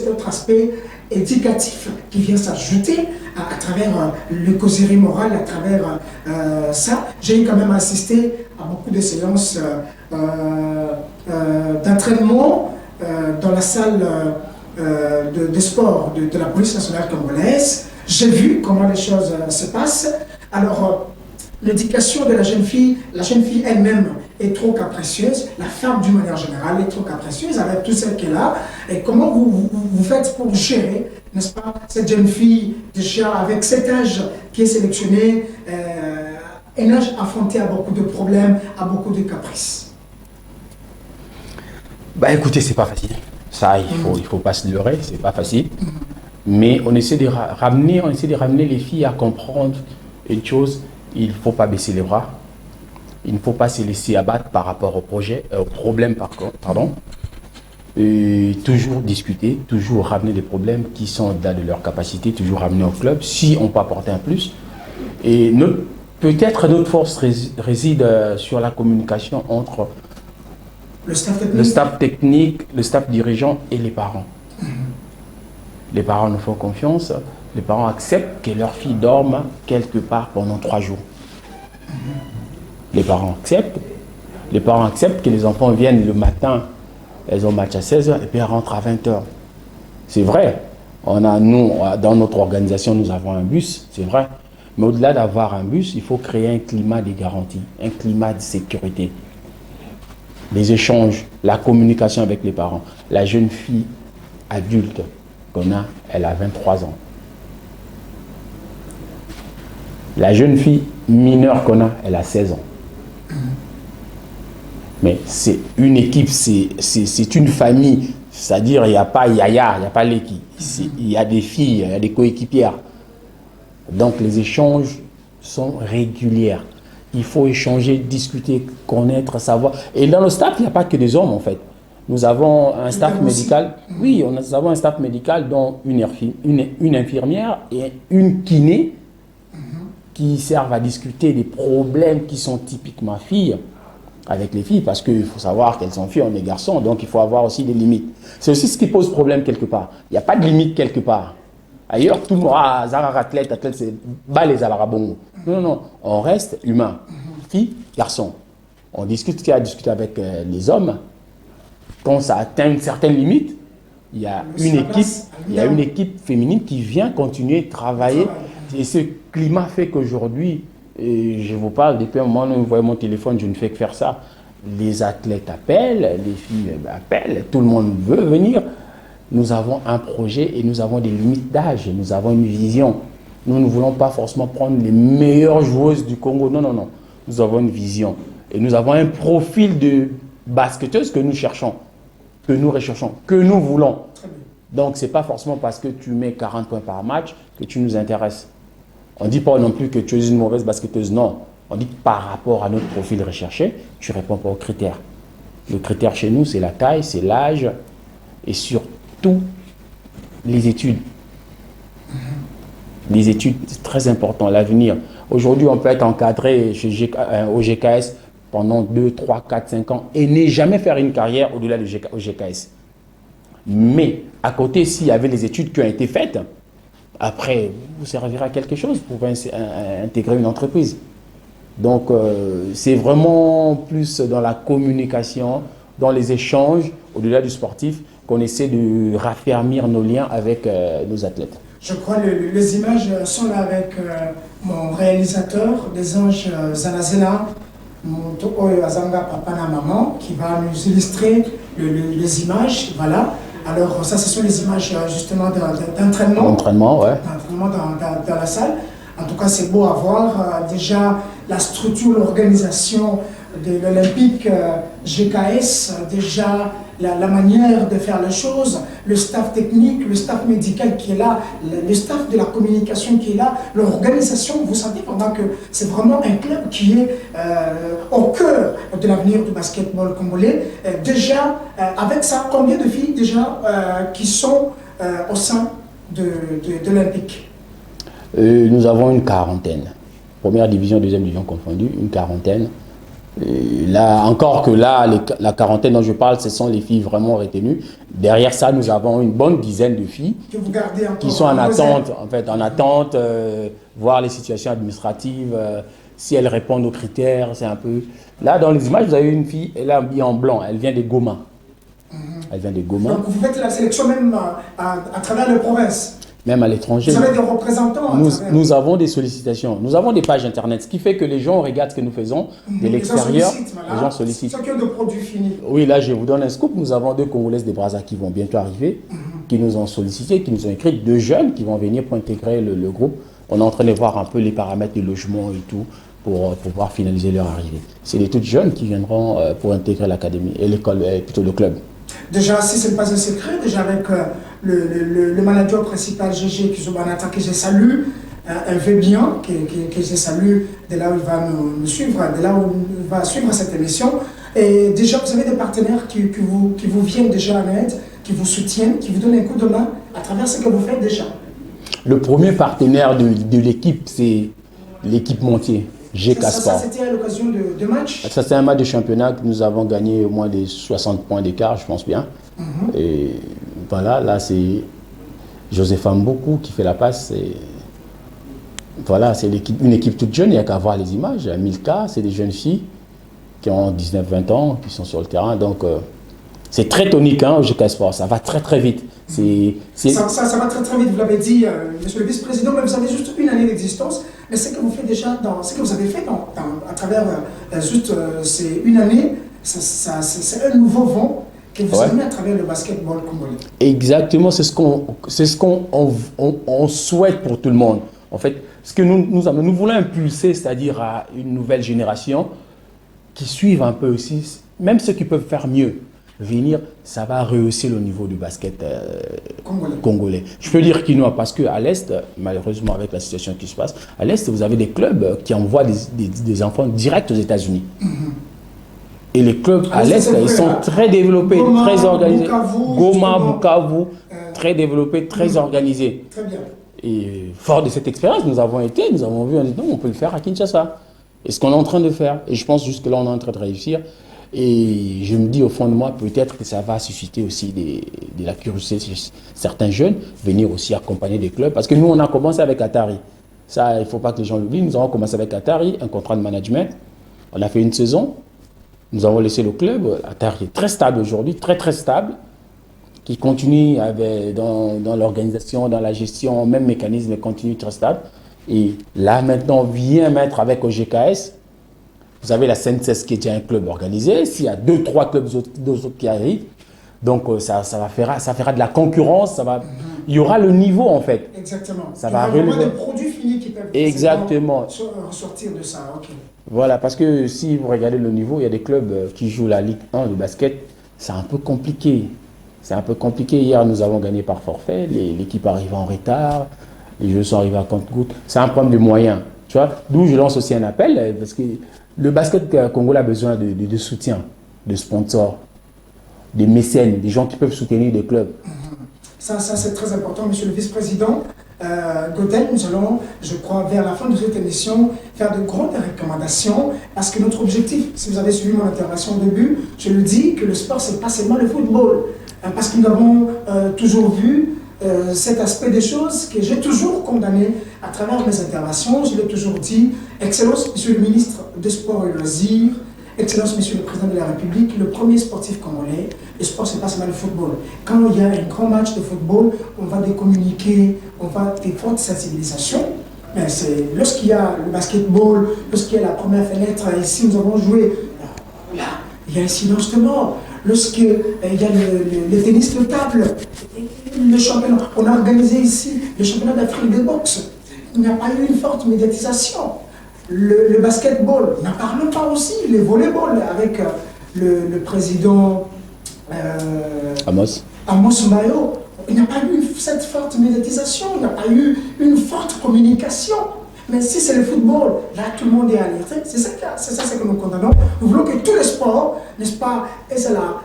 autre aspect éducatif qui vient s'ajouter à travers le causerie morale, à travers ça. J'ai quand même assisté à beaucoup de séances d'entraînement dans la salle de sport de la police nationale congolaise. J'ai vu comment les choses se passent. Alors, l'éducation de la jeune fille elle-même est trop capricieuse, la femme d'une manière générale est trop capricieuse avec tout ce qu'elle a. Et comment vous faites pour gérer, n'est-ce pas, cette jeune fille déjà avec cet âge qui est sélectionné, un âge affronté à beaucoup de problèmes, à beaucoup de caprices? Bah écoutez, c'est pas facile. Ça, il faut pas se leurrer, c'est pas facile. Mais on essaie de ramener les filles à comprendre une chose. Il ne faut pas baisser les bras. Il ne faut pas se laisser abattre par rapport au problème, pardon. Et toujours discuter, toujours ramener des problèmes qui sont dans leur capacité, toujours ramener au club si on peut apporter un plus. Et peut-être notre force réside sur la communication entre le staff technique, le staff dirigeant et les parents. Les parents nous font confiance. Les parents acceptent que leur fille dorme quelque part pendant 3 jours. Les parents acceptent. Les parents acceptent que les enfants viennent le matin, elles ont match à 16h et puis elles rentrent à 20h. C'est vrai. Nous, dans notre organisation, nous avons un bus, c'est vrai. Mais au-delà d'avoir un bus, il faut créer un climat de garantie, un climat de sécurité. Les échanges, la communication avec les parents. La jeune fille adulte qu'on a, elle a 23 ans. La jeune fille mineure qu'on a, elle a 16 ans. Mais c'est une équipe, c'est une famille. C'est-à-dire, il n'y a pas Yaya, il n'y a pas Leki. Il y a des filles, il y a des coéquipières. Donc, les échanges sont réguliers. Il faut échanger, discuter, connaître, savoir. Et dans le staff, il n'y a pas que des hommes, en fait. Nous avons un staff médical. Oui, nous avons un staff médical dont une infirmière et une kiné qui servent à discuter des problèmes qui sont typiquement filles avec les filles, parce qu'il faut savoir qu'elles sont filles, on est garçons, donc il faut avoir aussi des limites. C'est aussi ce qui pose problème quelque part. Il n'y a pas de limite quelque part. Ailleurs, tout le monde, athlète, c'est bas les alarabongo. Non, on reste humain. Filles, garçons. On discute ce qu'il y a à discuter avec les hommes. Quand ça atteint une certaine limite, il y a une équipe féminine qui vient continuer de travailler. Et ce climat fait qu'aujourd'hui, je vous parle, depuis un moment, vous voyez mon téléphone, je ne fais que faire ça. Les athlètes appellent, les filles appellent, tout le monde veut venir. Nous avons un projet et nous avons des limites d'âge, nous avons une vision. Nous ne voulons pas forcément prendre les meilleures joueuses du Congo. Non, non, non. Nous avons une vision. Et nous avons un profil de basketteuse que nous cherchons, que nous recherchons, que nous voulons. Donc, ce n'est pas forcément parce que tu mets 40 points par match que tu nous intéresses. On ne dit pas non plus que tu es une mauvaise basketteuse, non. On dit que par rapport à notre profil recherché, tu ne réponds pas aux critères. Le critère chez nous, c'est la taille, c'est l'âge et surtout les études. Les études, c'est très important, l'avenir. Aujourd'hui, on peut être encadré au GKS pendant 2, 3, 4, 5 ans et ne jamais faire une carrière au-delà du GKS. Mais à côté, s'il y avait les études qui ont été faites, après, vous servira à quelque chose pour intégrer une entreprise. Donc, c'est vraiment plus dans la communication, dans les échanges, au-delà du sportif, qu'on essaie de raffermir nos liens avec nos athlètes. Je crois que les images sont là avec mon réalisateur, des anges Zanazena, Azanga Papa na Maman, qui va nous illustrer les images. Voilà. Alors, ça, ce sont les images justement d'entraînement. D'entraînement, ouais. D'entraînement dans la salle. En tout cas, c'est beau à voir. Déjà, la structure, l'organisation de l'Olympique GKS, déjà la manière de faire les choses, le staff technique, le staff médical qui est là, le staff de la communication qui est là, l'organisation, vous savez, pendant que c'est vraiment un club qui est au cœur de l'avenir du basketball congolais. Déjà, avec ça, combien de filles déjà qui sont au sein de l'Olympique? Nous avons une quarantaine. Première division, deuxième division confondue, une quarantaine. Là, encore que là, la quarantaine dont je parle, ce sont les filles vraiment retenues. Derrière ça, nous avons une bonne dizaine de filles que vous gardez qui sont en attente, voir les situations administratives, si elles répondent aux critères, c'est un peu... Là, dans les images, vous avez une fille, elle est habillée en blanc, elle vient de Goma. Elle vient de Goma. Donc vous faites la sélection même à travers les provinces? Même à l'étranger. Vous avez des représentants? Nous avons des sollicitations. Nous avons des pages internet, ce qui fait que les gens regardent ce que nous faisons de l'extérieur. Les gens sollicitent. C'est que de produits finis. Oui, là, je vous donne un scoop. Nous avons 2 Congolaises des Brazza qui vont bientôt arriver, qui nous ont sollicité, qui nous ont écrit, 2 jeunes qui vont venir pour intégrer le groupe. On est en train de voir un peu les paramètres du logement et tout pour pouvoir finaliser leur arrivée. C'est des toutes jeunes qui viendront pour intégrer l'académie et l'école, plutôt le club. Déjà, si ce n'est pas un secret, déjà avec le manager principal, Gégé Kizobanata, que je salue, un Vébian, que je salue de là où il va nous suivre, de là où il va suivre cette émission. Et déjà, vous avez des partenaires qui vous viennent déjà en aide, qui vous soutiennent, qui vous donnent un coup de main à travers ce que vous faites déjà. Le premier partenaire de l'équipe, c'est l'équipementier. GK Sport. Ça c'était à l'occasion de matchs? Ça, c'est un match de championnat que nous avons gagné au moins des 60 points d'écart, je pense bien. Et voilà, là, c'est Joseph Mboukou qui fait la passe. Voilà, c'est une équipe toute jeune, il n'y a qu'à voir les images. Milka, c'est des jeunes filles qui ont 19-20 ans, qui sont sur le terrain. Donc, c'est très tonique au GK Sport, ça va très très vite. Ça va très très vite, vous l'avez dit, monsieur le vice-président, mais vous avez juste une année d'existence. Mais ce que vous faites déjà, ce que vous avez fait à travers c'est une année, c'est un nouveau vent que vous avez mis à travers le basketball congolais. Exactement, c'est ce qu'on souhaite pour tout le monde. En fait, ce que nous voulons impulser, c'est-à-dire à une nouvelle génération qui suivent un peu aussi, même ceux qui peuvent faire mieux. Venir, ça va rehausser le niveau du basket congolais. Je peux dire qu'il n'y a parce qu'à l'Est, malheureusement avec la situation qui se passe, à l'Est, vous avez des clubs qui envoient des enfants direct aux États-Unis. Et les clubs à l'Est, ils sont très développés, très organisés. Goma, Bukavu, très développés, très organisés. Très bien. Et fort de cette expérience, nous avons vu, on dit non, on peut le faire à Kinshasa. Et ce qu'on est en train de faire, et je pense jusque là, on est en train de réussir. Et je me dis au fond de moi, peut-être que ça va susciter aussi de la curiosité chez certains jeunes, venir aussi accompagner des clubs. Parce que nous, on a commencé avec Atari. Ça, il ne faut pas que les gens l'oublient. Nous avons commencé avec Atari, un contrat de management. On a fait une saison. Nous avons laissé le club. Atari est très stable aujourd'hui, très très stable. qui continue dans l'organisation, dans la gestion, même mécanisme continue très stable. Et là, maintenant, vient mettre avec OGKS. Vous avez la CNCS qui est déjà un club organisé. S'il y a 2-3 clubs d'autres qui arrivent, donc ça fera de la concurrence. Il y aura le niveau en fait. Exactement. Ça il y aura relever. vraiment des produits finis qui peuvent exactement ressortir de ça. Ok. Voilà, parce que si vous regardez le niveau, il y a des clubs qui jouent la Ligue 1, le basket. C'est un peu compliqué. C'est un peu compliqué. Hier, nous avons gagné par forfait. L'équipe arrive en retard. Les jeux sont arrivés à compte-gouttes. C'est un problème de moyens. Tu vois, d'où je lance aussi un appel parce que le basket congolais a besoin de soutien, de sponsors, de mécènes, des gens qui peuvent soutenir des clubs. Ça c'est très important, monsieur le vice-président. Godel, nous allons, je crois, vers la fin de cette émission, faire de grandes recommandations parce que notre objectif, si vous avez suivi mon intervention au début, je le dis que le sport, c'est pas seulement le football. Parce que nous avons toujours vu cet aspect des choses que j'ai toujours condamné à travers mes interventions. Je l'ai toujours dit. Excellence, monsieur le ministre des Sports et Loisirs, Excellence, monsieur le président de la République, le premier sportif congolais, le sport, c'est pas seulement le football. Quand il y a un grand match de football, on va décommuniquer, on va des fortes sensibilisations. Mais c'est lorsqu'il y a le basketball, lorsqu'il y a la première fenêtre, ici nous avons joué, là, il y a un silence de mort. Lorsqu'il y a le tennis de table, le championnat, on a organisé ici le championnat d'Afrique de boxe. Il n'y a pas eu une forte médiatisation. Le basketball, n'en parlons pas aussi, le volleyball avec le président Amos Mayo. Il n'y a pas eu cette forte médiatisation, il n'y a pas eu une forte communication. Mais si c'est le football, là tout le monde est alerté. C'est ça que nous condamnons. Nous voulons que tous les sports, n'est-ce pas, et c'est la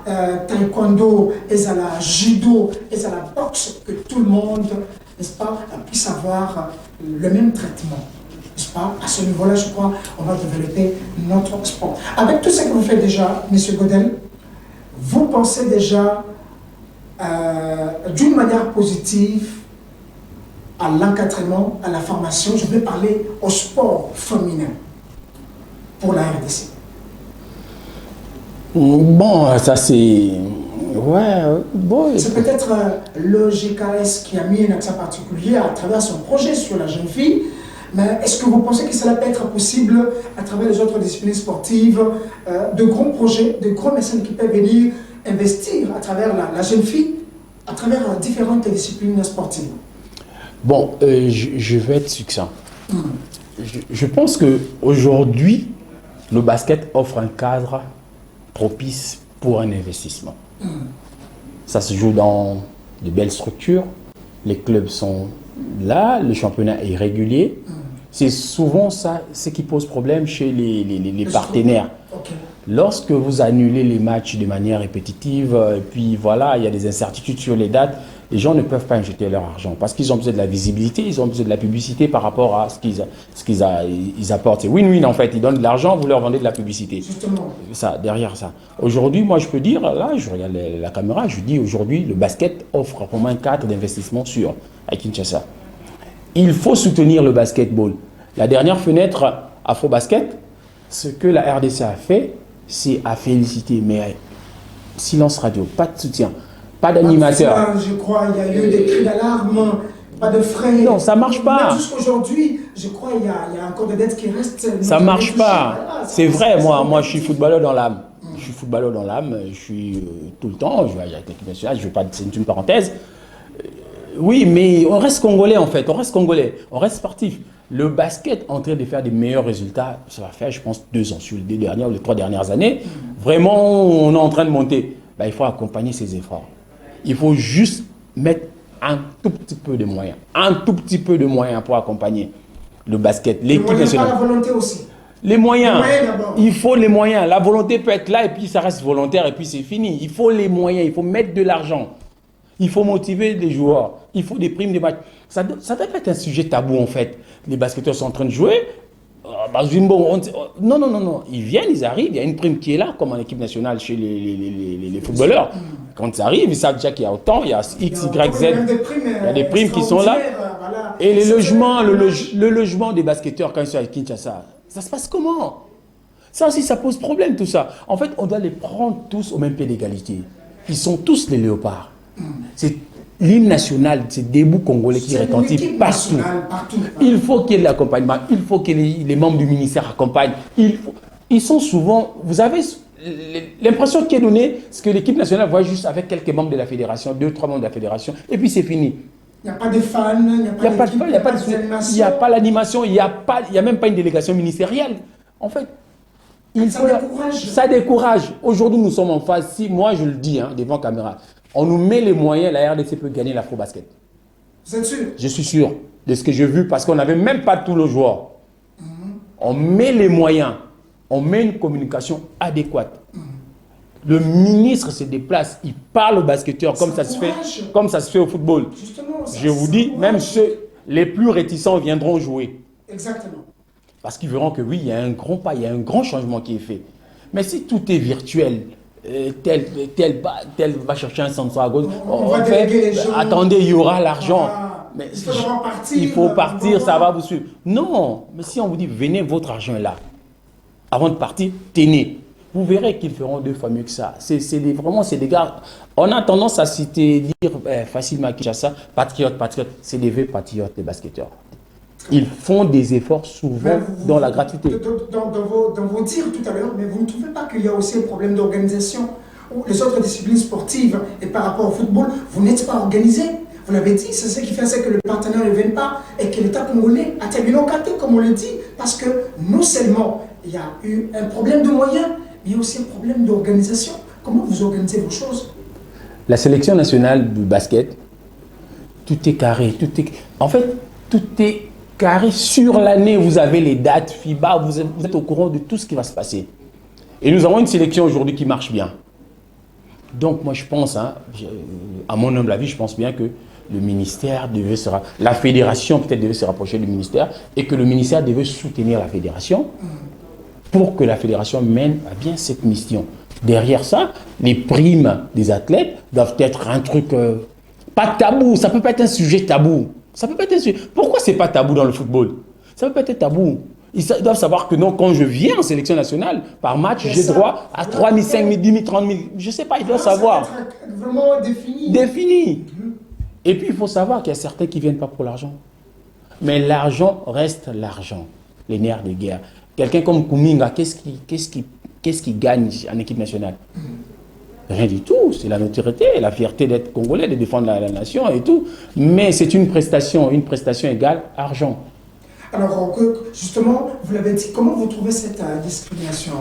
taekwondo, et c'est la judo, et c'est la boxe, que tout le monde, n'est-ce pas, puisse avoir le même traitement. N'est-ce pas? À ce niveau-là, je crois, on va développer notre sport. Avec tout ce que vous faites déjà, M. Godel, vous pensez déjà d'une manière positive à l'encadrement, à la formation. Je vais parler au sport féminin pour la RDC. Bon, ça c'est... Ouais, bon. C'est peut-être le GKS qui a mis un accent particulier à travers son projet sur la jeune fille. Mais est-ce que vous pensez que cela peut être possible à travers les autres disciplines sportives, de grands projets, de grands mécènes qui peuvent venir investir à travers la jeune fille, à travers différentes disciplines sportives? Bon, je vais être succinct. Je pense qu'aujourd'hui, le basket offre un cadre propice pour un investissement. Ça se joue dans de belles structures, les clubs sont là, le championnat est régulier. C'est souvent ça, ce qui pose problème chez les partenaires. Okay. Lorsque vous annulez les matchs de manière répétitive, et puis voilà, il y a des incertitudes sur les dates, les gens ne peuvent pas injecter leur argent parce qu'ils ont besoin de la visibilité, ils ont besoin de la publicité par rapport à ce qu'ils apportent. C'est win-win en fait, ils donnent de l'argent, vous leur vendez de la publicité. Justement. Ça, derrière ça. Aujourd'hui, moi je peux dire, là je regarde la caméra, je dis aujourd'hui le basket offre au moins un cadre d'investissement sûr à Kinshasa. Il faut soutenir le basketball. La dernière fenêtre Afro-Basket, ce que la RDC a fait, c'est à féliciter, mais silence radio, pas de soutien. Pas d'animateur. Je crois il y a eu des cris d'alarme, pas de frais. Non, ça marche pas. Jusqu'aujourd'hui, je crois il y a encore des dettes qui restent. Ça marche pas. Voilà, c'est vrai, moi je suis footballeur dans l'âme. Je suis footballeur dans l'âme, je suis tout le temps, je vais avec l'équipe nationale, je vais pas, c'est une parenthèse. Oui, mais on reste congolais en fait, on reste congolais, on reste sportif. Le basket en train de faire des meilleurs résultats, ça va faire je pense 2 ans, sur les 2 dernières ou les 3 dernières années. Vraiment, on est en train de monter. Ben, il faut accompagner ces efforts. Il faut juste mettre un tout petit peu de moyens. Un tout petit peu de moyens pour accompagner le basket. L'équipe nationale. Pas la volonté aussi. Les moyens. Il faut les moyens. La volonté peut être là et puis ça reste volontaire et puis c'est fini. Il faut les moyens, il faut mettre de l'argent. Il faut motiver les joueurs. Il faut des primes, des matchs. Ça doit pas être un sujet tabou en fait. Les basketteurs sont en train de jouer. Non. Ils viennent, ils arrivent. Il y a une prime qui est là, comme en équipe nationale chez les footballeurs. Quand ils arrivent, ils savent déjà qu'il y a autant. Il y a X, Y, Z. Il y a des primes qui sont là. Et les logements, le logement des basketteurs quand ils sont à Kinshasa, ça se passe comment? Ça aussi, ça pose problème tout ça. En fait, on doit les prendre tous au même pied d'égalité. Ils sont tous les léopards. C'est l'hymne national, c'est Debout Congolais qui retentit partout. Il faut qu'il y ait de l'accompagnement, il faut que les membres du ministère accompagnent. Ils sont souvent, vous avez l'impression qui est donnée, c'est que l'équipe nationale voit juste avec quelques membres de la fédération, 2-3 membres de la fédération, et puis c'est fini. Il n'y a pas de fans, il n'y a pas de fans, il n'y a pas l'animation, il n'y a même pas une délégation ministérielle. En fait, ça décourage. Aujourd'hui, nous sommes en phase 6. Moi, je le dis devant caméra. On nous met les moyens, la RDC peut gagner l'Afro-Basket. Vous êtes sûr? Je suis sûr de ce que j'ai vu parce qu'on n'avait même pas tous les joueurs. On met les moyens, on met une communication adéquate. Le ministre se déplace, il parle aux basketteurs comme ça se fait au football. Justement, je vous dis, même ceux les plus réticents viendront jouer. Exactement. Parce qu'ils verront que oui, il y a un grand pas, il y a un grand changement qui est fait. Mais si tout est virtuel, tel va chercher un centre à gauche, attendez, il y aura l'argent. Mais il faut partir, ça va vous suivre. Non, mais si on vous dit, venez, votre argent est là. Avant de partir, tenez. Vous verrez qu'ils feront 2 fois mieux que ça. Vraiment, c'est des gars. On a tendance à dire facilement à Kinshasa, patriote. C'est des vrais patriotes, les basketteurs. Ils font des efforts souvent dans la gratuité. Dans vos dires tout à l'heure, mais vous ne trouvez pas qu'il y a aussi un problème d'organisation où les autres disciplines sportives et par rapport au football, vous n'êtes pas organisés? Vous l'avez dit, c'est ce qui fait que le partenaire ne vienne pas et que l'État congolais a terminé au quartier, comme on le dit, parce que non seulement il y a eu un problème de moyens, mais il y a aussi un problème d'organisation. Comment vous organisez vos choses? La sélection nationale du basket, tout est carré. En fait, tout est carré sur l'année. Vous avez les dates FIBA, vous êtes au courant de tout ce qui va se passer. Et nous avons une sélection aujourd'hui qui marche bien. Donc moi je pense, à mon humble avis, je pense bien que le ministère la fédération peut-être devait se rapprocher du ministère et que le ministère devait soutenir la fédération pour que la fédération mène à bien cette mission. Derrière ça, les primes des athlètes doivent être un truc pas tabou. Ça ne peut pas être un sujet tabou. Ça peut pas être un sujet. Pourquoi c'est pas tabou dans le football? Ça peut pas être tabou. Ils doivent savoir que non, quand je viens en sélection nationale, par match, j'ai droit à 3 000, 5 000, 10 000, 30 000. Je ne sais pas, ils doivent savoir. Ça doit être vraiment défini. Défini. Et puis, il faut savoir qu'il y a certains qui ne viennent pas pour l'argent. Mais l'argent reste l'argent. Les nerfs de guerre. Quelqu'un comme Kuminga, qu'est-ce qui gagne en équipe nationale? Rien du tout. C'est la notoriété, la fierté d'être congolais, de défendre la nation et tout. Mais c'est une prestation égale argent. Alors, justement, vous l'avez dit, comment vous trouvez cette discrimination?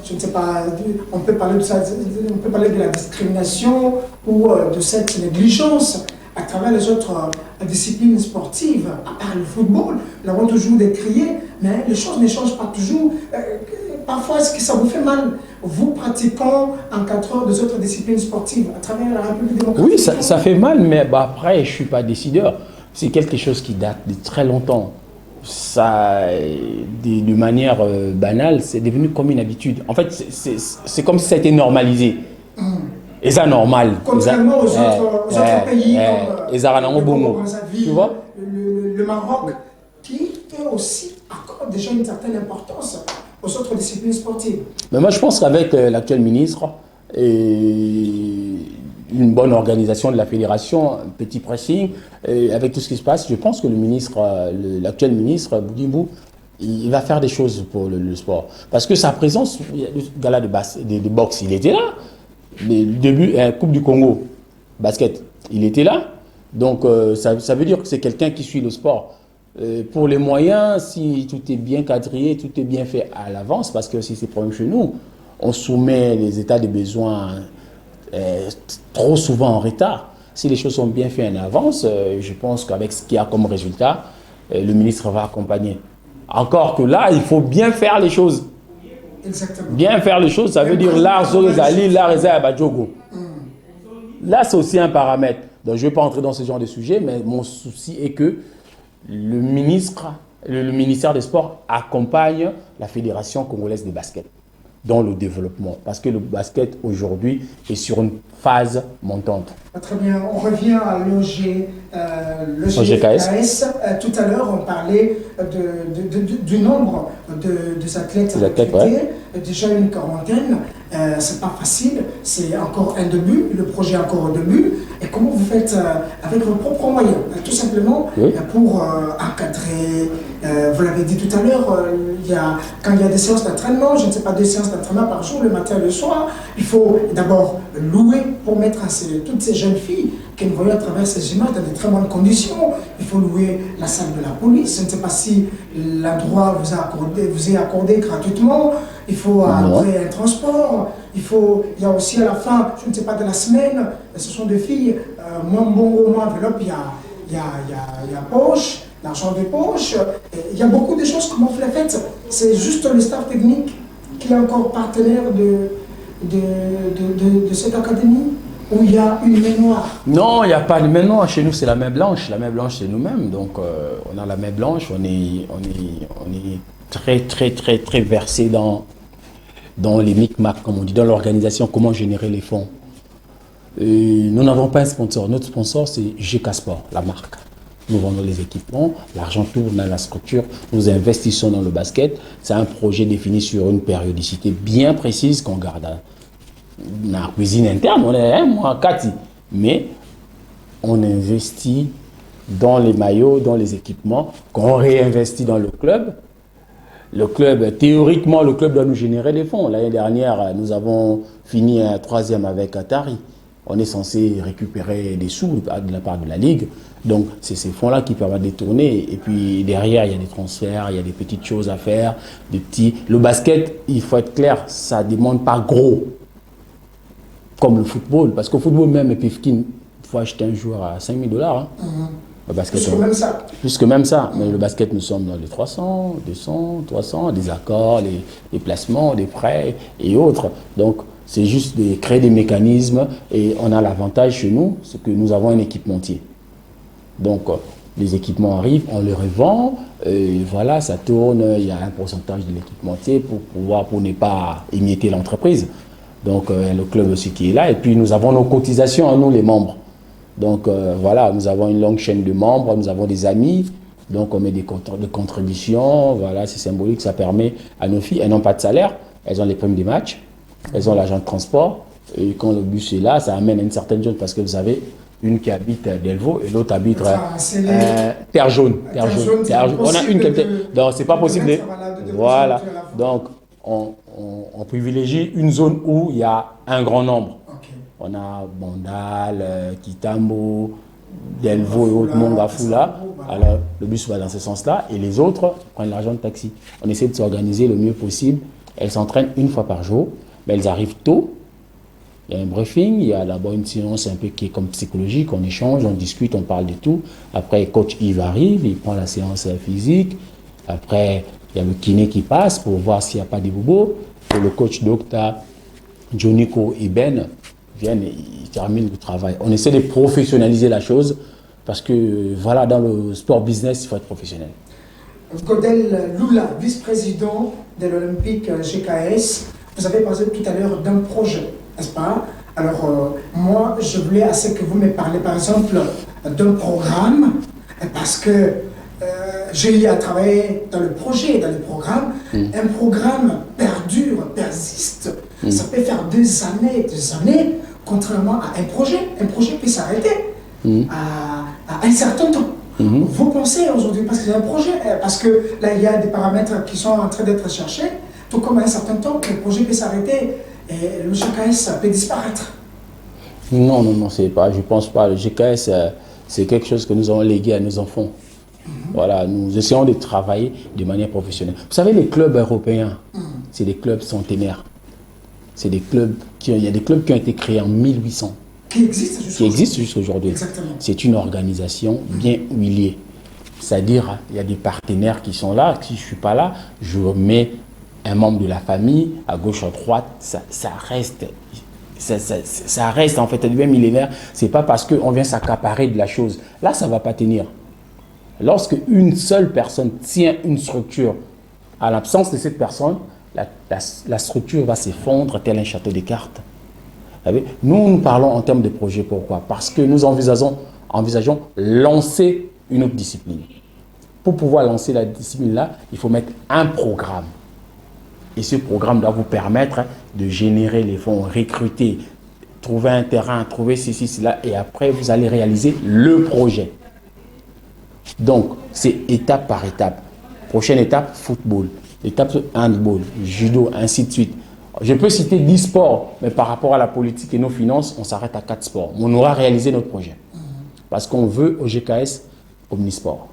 Je ne sais pas, on peut parler de ça, on peut parler de la discrimination ou de cette négligence à travers les autres disciplines sportives, à part le football. Nous avons toujours décrié, mais les choses ne changent pas toujours. Parfois, est-ce que ça vous fait mal, vous pratiquant en 4 heures des autres disciplines sportives à travers la République démocratique? Oui, ça fait mal, mais après, je ne suis pas décideur. C'est quelque chose qui date de très longtemps. Ça, de manière banale, c'est devenu comme une habitude. En fait, c'est comme si ça a été normalisé. Et ça, normal. Contrairement aux autres pays comme le Congo, tu vois? Le Maroc, qui est aussi accorde déjà une certaine importance aux autres disciplines sportives. Mais moi, je pense qu'avec l'actuel ministre et une bonne organisation de la fédération, un petit pressing, avec tout ce qui se passe, je pense que l'actuel ministre, Boudimou, il va faire des choses pour le sport. Parce que sa présence, le gala de boxe, il était là. Le début, Coupe du Congo, basket, il était là. Donc, ça veut dire que c'est quelqu'un qui suit le sport. Pour les moyens, si tout est bien quadrillé, tout est bien fait à l'avance, parce que si c'est problème chez nous, on soumet les états de besoin trop souvent en retard. Si les choses sont bien faites en avance, je pense qu'avec ce qu'il y a comme résultat, le ministre va accompagner. Encore que là, il faut bien faire les choses. Exactement. Bien faire les choses, ça veut dire l'art Zoli, l'art Badjogo. Là, c'est aussi un paramètre. Donc, je ne vais pas entrer dans ce genre de sujet, mais mon souci est que le ministère des Sports accompagne la Fédération congolaise de basket dans le développement. Parce que le basket, aujourd'hui, est sur une phase montante. Très bien. On revient à l'OGKS. Tout à l'heure, on parlait du nombre des athlètes recrutés, déjà une quarantaine. c'est pas facile, c'est encore un début, le projet est encore au début. Et comment vous faites avec vos propres moyens, tout simplement pour encadrer, vous l'avez dit tout à l'heure, quand il y a des séances d'entraînement, je ne sais pas, 2 séances d'entraînement par jour, le matin et le soir, il faut d'abord louer pour mettre toutes ces jeunes filles qui nous voient à travers ces images dans de très bonnes conditions. Il faut louer la salle de la police. Je ne sais pas si l'endroit vous est accordé gratuitement. Il faut après un transport. Il y a aussi à la fin, je ne sais pas, de la semaine, ce sont des filles, moins bon, moins enveloppe, il y a poche, l'argent des poches. Il y a beaucoup de choses, comment vous les faites. C'est juste le staff technique qui est encore partenaire de cette académie. Où il y a une main noire? Non, il n'y a pas de main noire. Chez nous, c'est la main blanche. La main blanche, c'est nous-mêmes. Donc, on a la main blanche. On est très, très, très, très versé dans les micmacs, comme on dit, dans l'organisation, comment générer les fonds. Nous n'avons pas un sponsor. Notre sponsor, c'est GK Sport, la marque. Nous vendons les équipements, l'argent tourne dans la structure, nous investissons dans le basket. C'est un projet défini sur une périodicité bien précise qu'on garde dans la cuisine interne. On est un mois, 4, mais on investit dans les maillots, dans les équipements, qu'on réinvestit dans le club. Le club, théoriquement, le club doit nous générer des fonds. L'année dernière, nous avons fini un 3e avec Atari. On est censé récupérer des sous de la part de la Ligue. Donc, c'est ces fonds-là qui permettent de tourner. Et puis, derrière, il y a des transferts, il y a des petites choses à faire, des petits... Le basket, il faut être clair, ça ne demande pas gros, comme le football. Parce qu'au football, même, Pifkin, il faut acheter un joueur à 5 000 $. Hein. Le basket, plus que même ça. Plus que même ça. Mais le basket, nous sommes dans les 300, 200, 300, des accords, les placements, des prêts et autres. Donc, c'est juste de créer des mécanismes. Et on a l'avantage chez nous, c'est que nous avons un équipementier. Donc, les équipements arrivent, on les revend, et voilà, ça tourne, il y a un pourcentage de l'équipementier pour ne pas émietter l'entreprise. Donc, le club aussi qui est là. Et puis, nous avons nos cotisations à nous, les membres. Donc, voilà, nous avons une longue chaîne de membres, nous avons des amis. Donc, on met des contributions. Voilà, c'est symbolique, ça permet à nos filles, elles n'ont pas de salaire, elles ont les primes des matchs, elles ont l'argent de transport. Et quand le bus est là, ça amène à une certaine zone parce que vous avez une qui habite Delvaux et l'autre habite Terre Jaune. On a une qui habite. Donc, c'est pas possible. Voilà. Donc, on privilégie une zone où il y a un grand nombre. On a Bandal, Kitambo, Delvaux et autres, Mongafula. Alors, le bus va dans ce sens-là et les autres prennent l'argent de taxi. On essaie de s'organiser le mieux possible. Elles s'entraînent une fois par jour, mais elles arrivent tôt. Il y a un briefing, il y a d'abord une séance un peu qui est comme psychologique, on échange, on discute, on parle de tout. Après, coach Yves arrive, il prend la séance physique. Après, il y a le kiné qui passe pour voir s'il n'y a pas de bobos. Et le coach Docta, Joniko et Ben viennent et ils terminent le travail. On essaie de professionnaliser la chose parce que, voilà, dans le sport business, il faut être professionnel. Godel Lula, vice-président de l'Olympique GKS, vous avez parlé tout à l'heure d'un projet, n'est-ce pas? Alors, moi, je voulais assez que vous me parliez, par exemple, d'un programme, parce que j'ai eu à travailler dans le projet, dans le programme. Un programme perdure, persiste. Ça peut faire des années, contrairement à un projet. Un projet peut s'arrêter à un certain temps. Vous pensez aujourd'hui, parce que c'est un projet, parce que là, il y a des paramètres qui sont en train d'être cherchés, tout comme à un certain temps, que le projet peut s'arrêter et le GKS peut disparaître. Non, c'est pas, je pense pas. Le GKS, c'est quelque chose que nous avons légué à nos enfants. Voilà, nous essayons de travailler de manière professionnelle. Vous savez, les clubs européens, c'est des clubs centenaires. C'est des clubs il y a des clubs qui ont été créés en 1800. Qui existent jusqu'à aujourd'hui. Exactement. C'est une organisation bien huilée. C'est-à-dire, il y a des partenaires qui sont là. Si je ne suis pas là, je mets un membre de la famille à gauche, à droite. Ça reste. Ça reste en fait, ça devient millénaire. Ce n'est pas parce qu'on vient s'accaparer de la chose. Là, ça ne va pas tenir. Lorsque une seule personne tient une structure, à l'absence de cette personne, la structure va s'effondrer tel un château de cartes. Nous parlons en termes de projet. Pourquoi? Parce que nous envisageons lancer une autre discipline. Pour pouvoir lancer la discipline-là, il faut mettre un programme. Et ce programme doit vous permettre de générer les fonds, recruter, trouver un terrain, trouver ceci, cela, et après, vous allez réaliser le projet. Donc, c'est étape par étape. Prochaine étape, football. Étape, handball, judo, ainsi de suite. Je peux citer 10 sports, mais par rapport à la politique et nos finances, on s'arrête à 4 sports. On aura réalisé notre projet. Parce qu'on veut au GKS omnisport.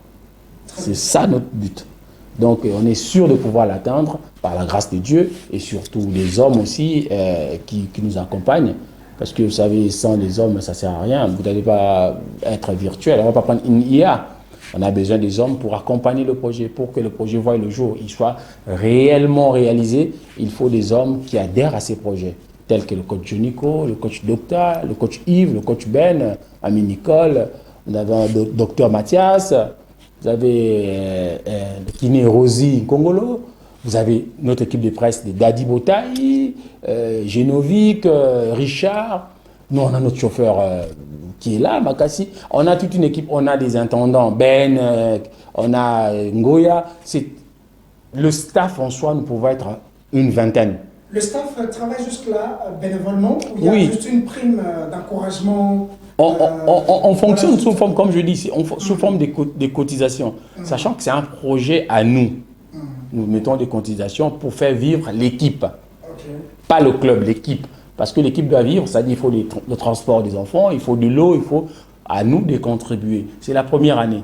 C'est ça notre but. Donc, on est sûr de pouvoir l'atteindre par la grâce de Dieu et surtout les hommes aussi qui nous accompagnent. Parce que vous savez, sans les hommes, ça ne sert à rien. Vous n'allez pas être virtuel, on ne va pas prendre une IA. On a besoin des hommes pour accompagner le projet, pour que le projet voie le jour, il soit réellement réalisé. Il faut des hommes qui adhèrent à ces projets, tels que le coach Junico, le coach Docta, le coach Yves, le coach Ben, Ami Nicole, vous avez un docteur Mathias, vous avez le kiné Rosie Kongolo, vous avez notre équipe de presse de Dadi Botaï, Genovic, Richard. Nous, on a notre chauffeur qui est là, Makassi. On a toute une équipe, on a des intendants, Ben, on a Ngoya. Le staff en soi, nous pouvons être une vingtaine. Le staff travaille jusque-là bénévolement ou il y a juste une prime d'encouragement? On fonctionne sous forme, comme je dis, sous forme des cotisations, sachant que c'est un projet à nous. Nous mettons des cotisations pour faire vivre l'équipe, pas le club, l'équipe. Parce que l'équipe doit vivre, c'est-à-dire qu'il faut le transport des enfants, il faut de l'eau, il faut à nous de contribuer. C'est la première année.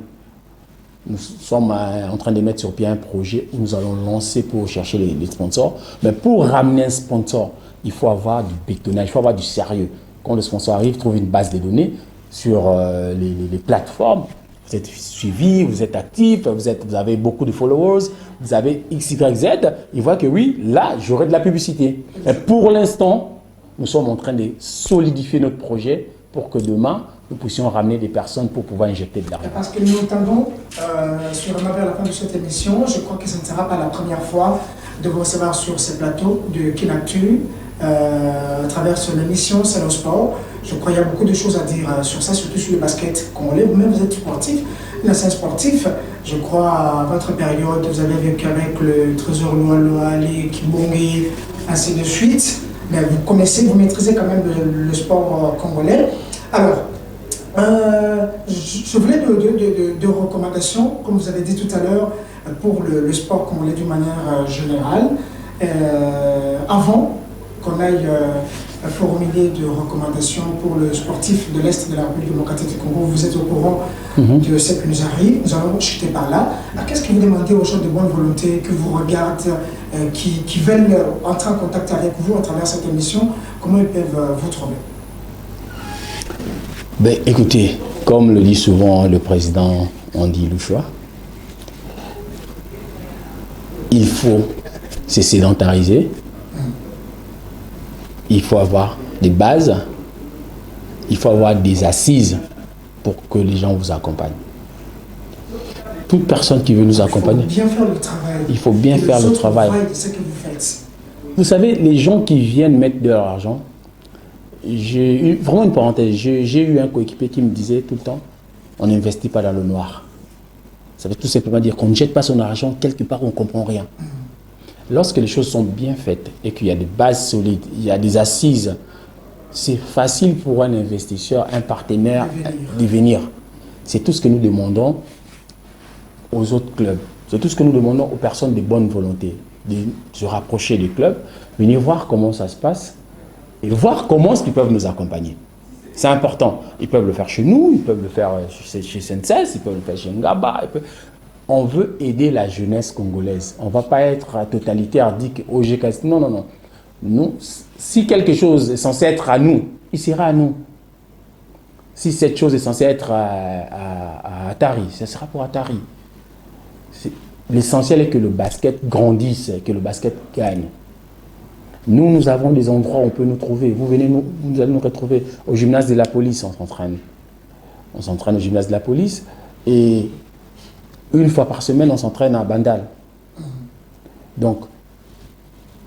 Nous sommes en train de mettre sur pied un projet où nous allons lancer pour chercher les sponsors. Mais pour ramener un sponsor, il faut avoir du bétonnage, il faut avoir du sérieux. Quand le sponsor arrive, trouve une base de données sur les plateformes. Vous êtes suivi, vous êtes actif, vous avez beaucoup de followers, vous avez X, Y, Z. Il voit que oui, là, j'aurai de la publicité. Mais pour l'instant, nous sommes en train de solidifier notre projet pour que demain, nous puissions ramener des personnes pour pouvoir injecter de l'argent. Parce que nous entendons sur à la fin de cette émission, je crois que ce ne sera pas la première fois de vous recevoir sur ce plateau de Kinactu à travers son émission C'est le sport. Je crois qu'il y a beaucoup de choses à dire sur ça, surtout sur le basket congolais. Vous-même, vous êtes sportif, un ancien sportif. Je crois à votre période, vous avez vécu avec le Trésor Loali, Kibongi, ainsi de suite. Mais vous connaissez, vous maîtrisez quand même le sport congolais. Alors, je voulais de recommandations, comme vous avez dit tout à l'heure, pour le sport congolais d'une manière générale. Avant qu'on aille formuler de recommandations pour le sportif de l'Est de la République démocratique du Congo, vous êtes au courant de ce qui nous arrive, nous allons chuter par là. Qu'est-ce que vous demandez aux gens de bonne volonté que vous regardent, qui veulent entrer en contact avec vous à travers cette émission, comment ils peuvent vous trouver? Ben, écoutez, comme le dit souvent le président Andy Louchoua, il faut se sédentariser, il faut avoir des bases, il faut avoir des assises pour que les gens vous accompagnent. Toute personne qui veut nous accompagner, il faut bien faire le travail. Vous savez, les gens qui viennent mettre de leur argent, j'ai eu vraiment une parenthèse, j'ai eu un coéquipier qui me disait tout le temps, on n'investit pas dans le noir. Ça veut tout simplement dire qu'on ne jette pas son argent quelque part où on ne comprend rien. Lorsque les choses sont bien faites et qu'il y a des bases solides, il y a des assises, c'est facile pour un investisseur, un partenaire de venir. C'est tout ce que nous demandons aux autres clubs. C'est tout ce que nous demandons aux personnes de bonne volonté, de se rapprocher des clubs, venir voir comment ça se passe et voir comment ils peuvent nous accompagner. C'est important. Ils peuvent le faire chez nous, ils peuvent le faire chez Senses, ils peuvent le faire chez Ngaba. On veut aider la jeunesse congolaise. On ne va pas être totalitaire, dire qu'au GKS. Non, non, non. Nous, si quelque chose est censé être à nous, il sera à nous. Si cette chose est censée être à Atari, ce sera pour Atari. L'essentiel est que le basket grandisse, que le basket gagne. Nous, nous avons des endroits où on peut nous trouver. Vous venez, vous allez nous retrouver au gymnase de la police, on s'entraîne. On s'entraîne au gymnase de la police et une fois par semaine, on s'entraîne à Bandal. Donc,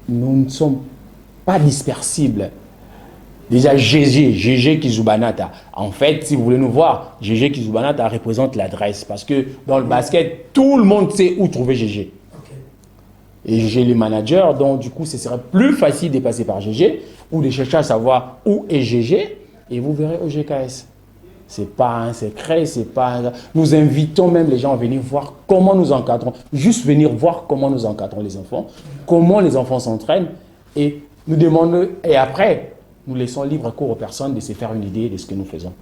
nous ne sommes pas dispersibles. Déjà, GG Kizubanata. En fait, si vous voulez nous voir, GG Kizubanata représente l'adresse. Parce que dans le basket, tout le monde sait où trouver GG. Okay. Et GG le manager, donc du coup, ce serait plus facile de passer par GG ou de chercher à savoir où est GG et vous verrez au GKS. Ce n'est pas un secret, c'est pas un... Nous invitons même les gens à venir voir comment nous encadrons, juste venir voir comment nous encadrons les enfants, comment les enfants s'entraînent et nous demandons, et après, nous laissons libre cours aux personnes de se faire une idée de ce que nous faisons.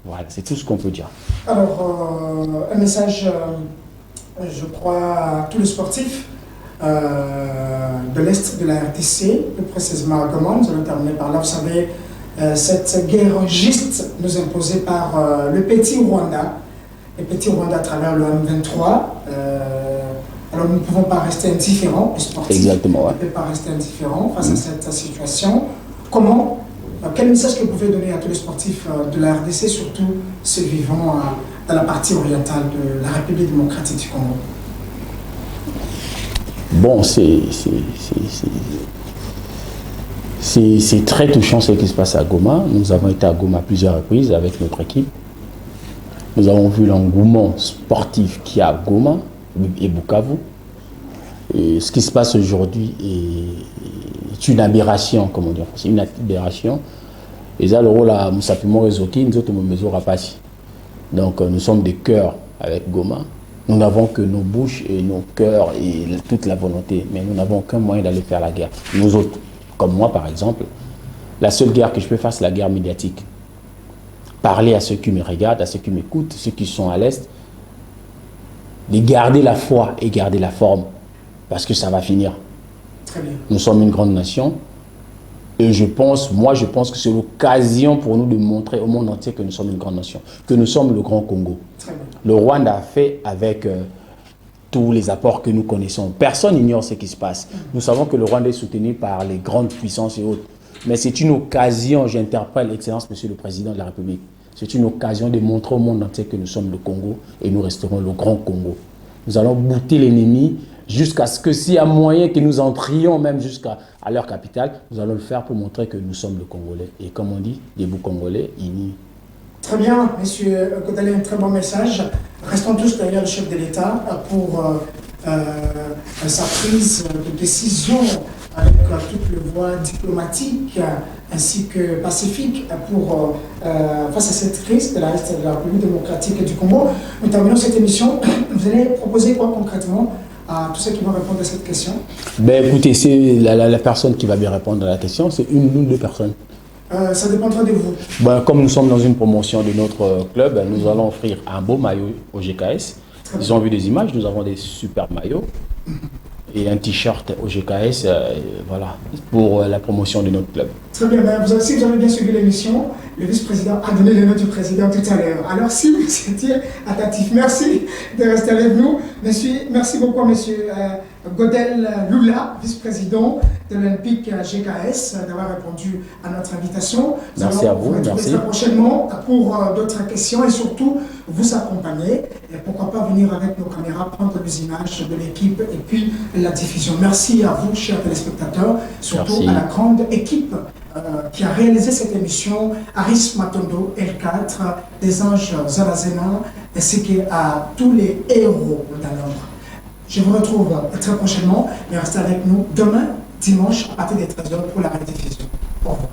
Voilà, c'est tout ce qu'on peut dire. Alors, un message, je crois, à tous les sportifs de l'Est de la RDC, plus précisément à Goma. Nous allons terminer par là. Vous savez, cette guerre juste nous imposée par le petit Rwanda, à travers le M23. Alors, nous ne pouvons pas rester indifférents, les sportifs. Exactement, ouais. Ne peuvent pas rester indifférents face à cette situation. Comment, quel message que vous pouvez donner à tous les sportifs de la RDC, surtout ceux vivant dans la partie orientale de la République démocratique du Congo? Bon, c'est très touchant ce qui se passe à Goma. Nous avons été à Goma à plusieurs reprises avec notre équipe. Nous avons vu l'engouement sportif qu'il y a à Goma et Bukavu. Et ce qui se passe aujourd'hui est une aberration, comme on dit. C'est une aberration. Et ça, le rôle à Moussapimo Rezoki, nous autres, nous Rapachi. Donc, nous sommes des cœurs avec Goma. Nous n'avons que nos bouches et nos cœurs et toute la volonté. Mais nous n'avons aucun moyen d'aller faire la guerre. Nous autres, comme moi par exemple, la seule guerre que je peux faire, c'est la guerre médiatique. Parler à ceux qui me regardent, à ceux qui m'écoutent, ceux qui sont à l'Est, de garder la foi et garder la forme. Parce que ça va finir. Très bien. Nous sommes une grande nation. Et je pense que c'est l'occasion pour nous de montrer au monde entier que nous sommes une grande nation, que nous sommes le Grand Congo. Le Rwanda a fait avec tous les apports que nous connaissons. Personne n'ignore ce qui se passe. Nous savons que le Rwanda est soutenu par les grandes puissances et autres. Mais c'est une occasion, j'interpelle Excellence Monsieur le Président de la République, c'est une occasion de montrer au monde entier que nous sommes le Congo et nous resterons le Grand Congo. Nous allons bouter l'ennemi jusqu'à ce que s'il y a moyen que nous entrions même jusqu'à leur capitale, nous allons le faire pour montrer que nous sommes le Congolais. Et comme on dit, debout Congolais, unis. Très bien, monsieur Godel, un très bon message. Restons tous derrière le chef de l'État pour sa prise de décision avec toutes les voies diplomatiques ainsi que pacifiques face à cette crise de la République démocratique du Congo. Nous terminons cette émission. Vous allez proposer quoi concrètement à tous ceux qui vont répondre à cette question? Ben écoutez, c'est la personne qui va bien répondre à la question, c'est une ou deux personnes. Ça dépendra de vous. Ben, comme nous sommes dans une promotion de notre club, nous allons offrir un beau maillot au GKS. Ils ont vu des images, nous avons des super maillots et un t-shirt au GKS, voilà, pour la promotion de notre club. Très bien, si vous avez bien suivi l'émission, le vice-président a donné le nom du président tout à l'heure. Alors si vous étiez attentif, merci de rester avec nous. Merci beaucoup à monsieur Godel Lula, vice-président de l'Olympique GKS, d'avoir répondu à notre invitation. Merci à vous. Merci. Très prochainement pour d'autres questions et surtout vous accompagner. Et pourquoi pas venir avec nos caméras, prendre des images de l'équipe et puis la diffusion. Merci à vous, chers téléspectateurs, surtout merci. À la grande équipe qui a réalisé cette émission, Aris Matondo, L4, des Anges Zalazena, ainsi qu'à tous les héros d'alors. Je vous retrouve très prochainement, mais restez avec nous demain, dimanche, à partir des 13h pour la rediffusion. Au revoir.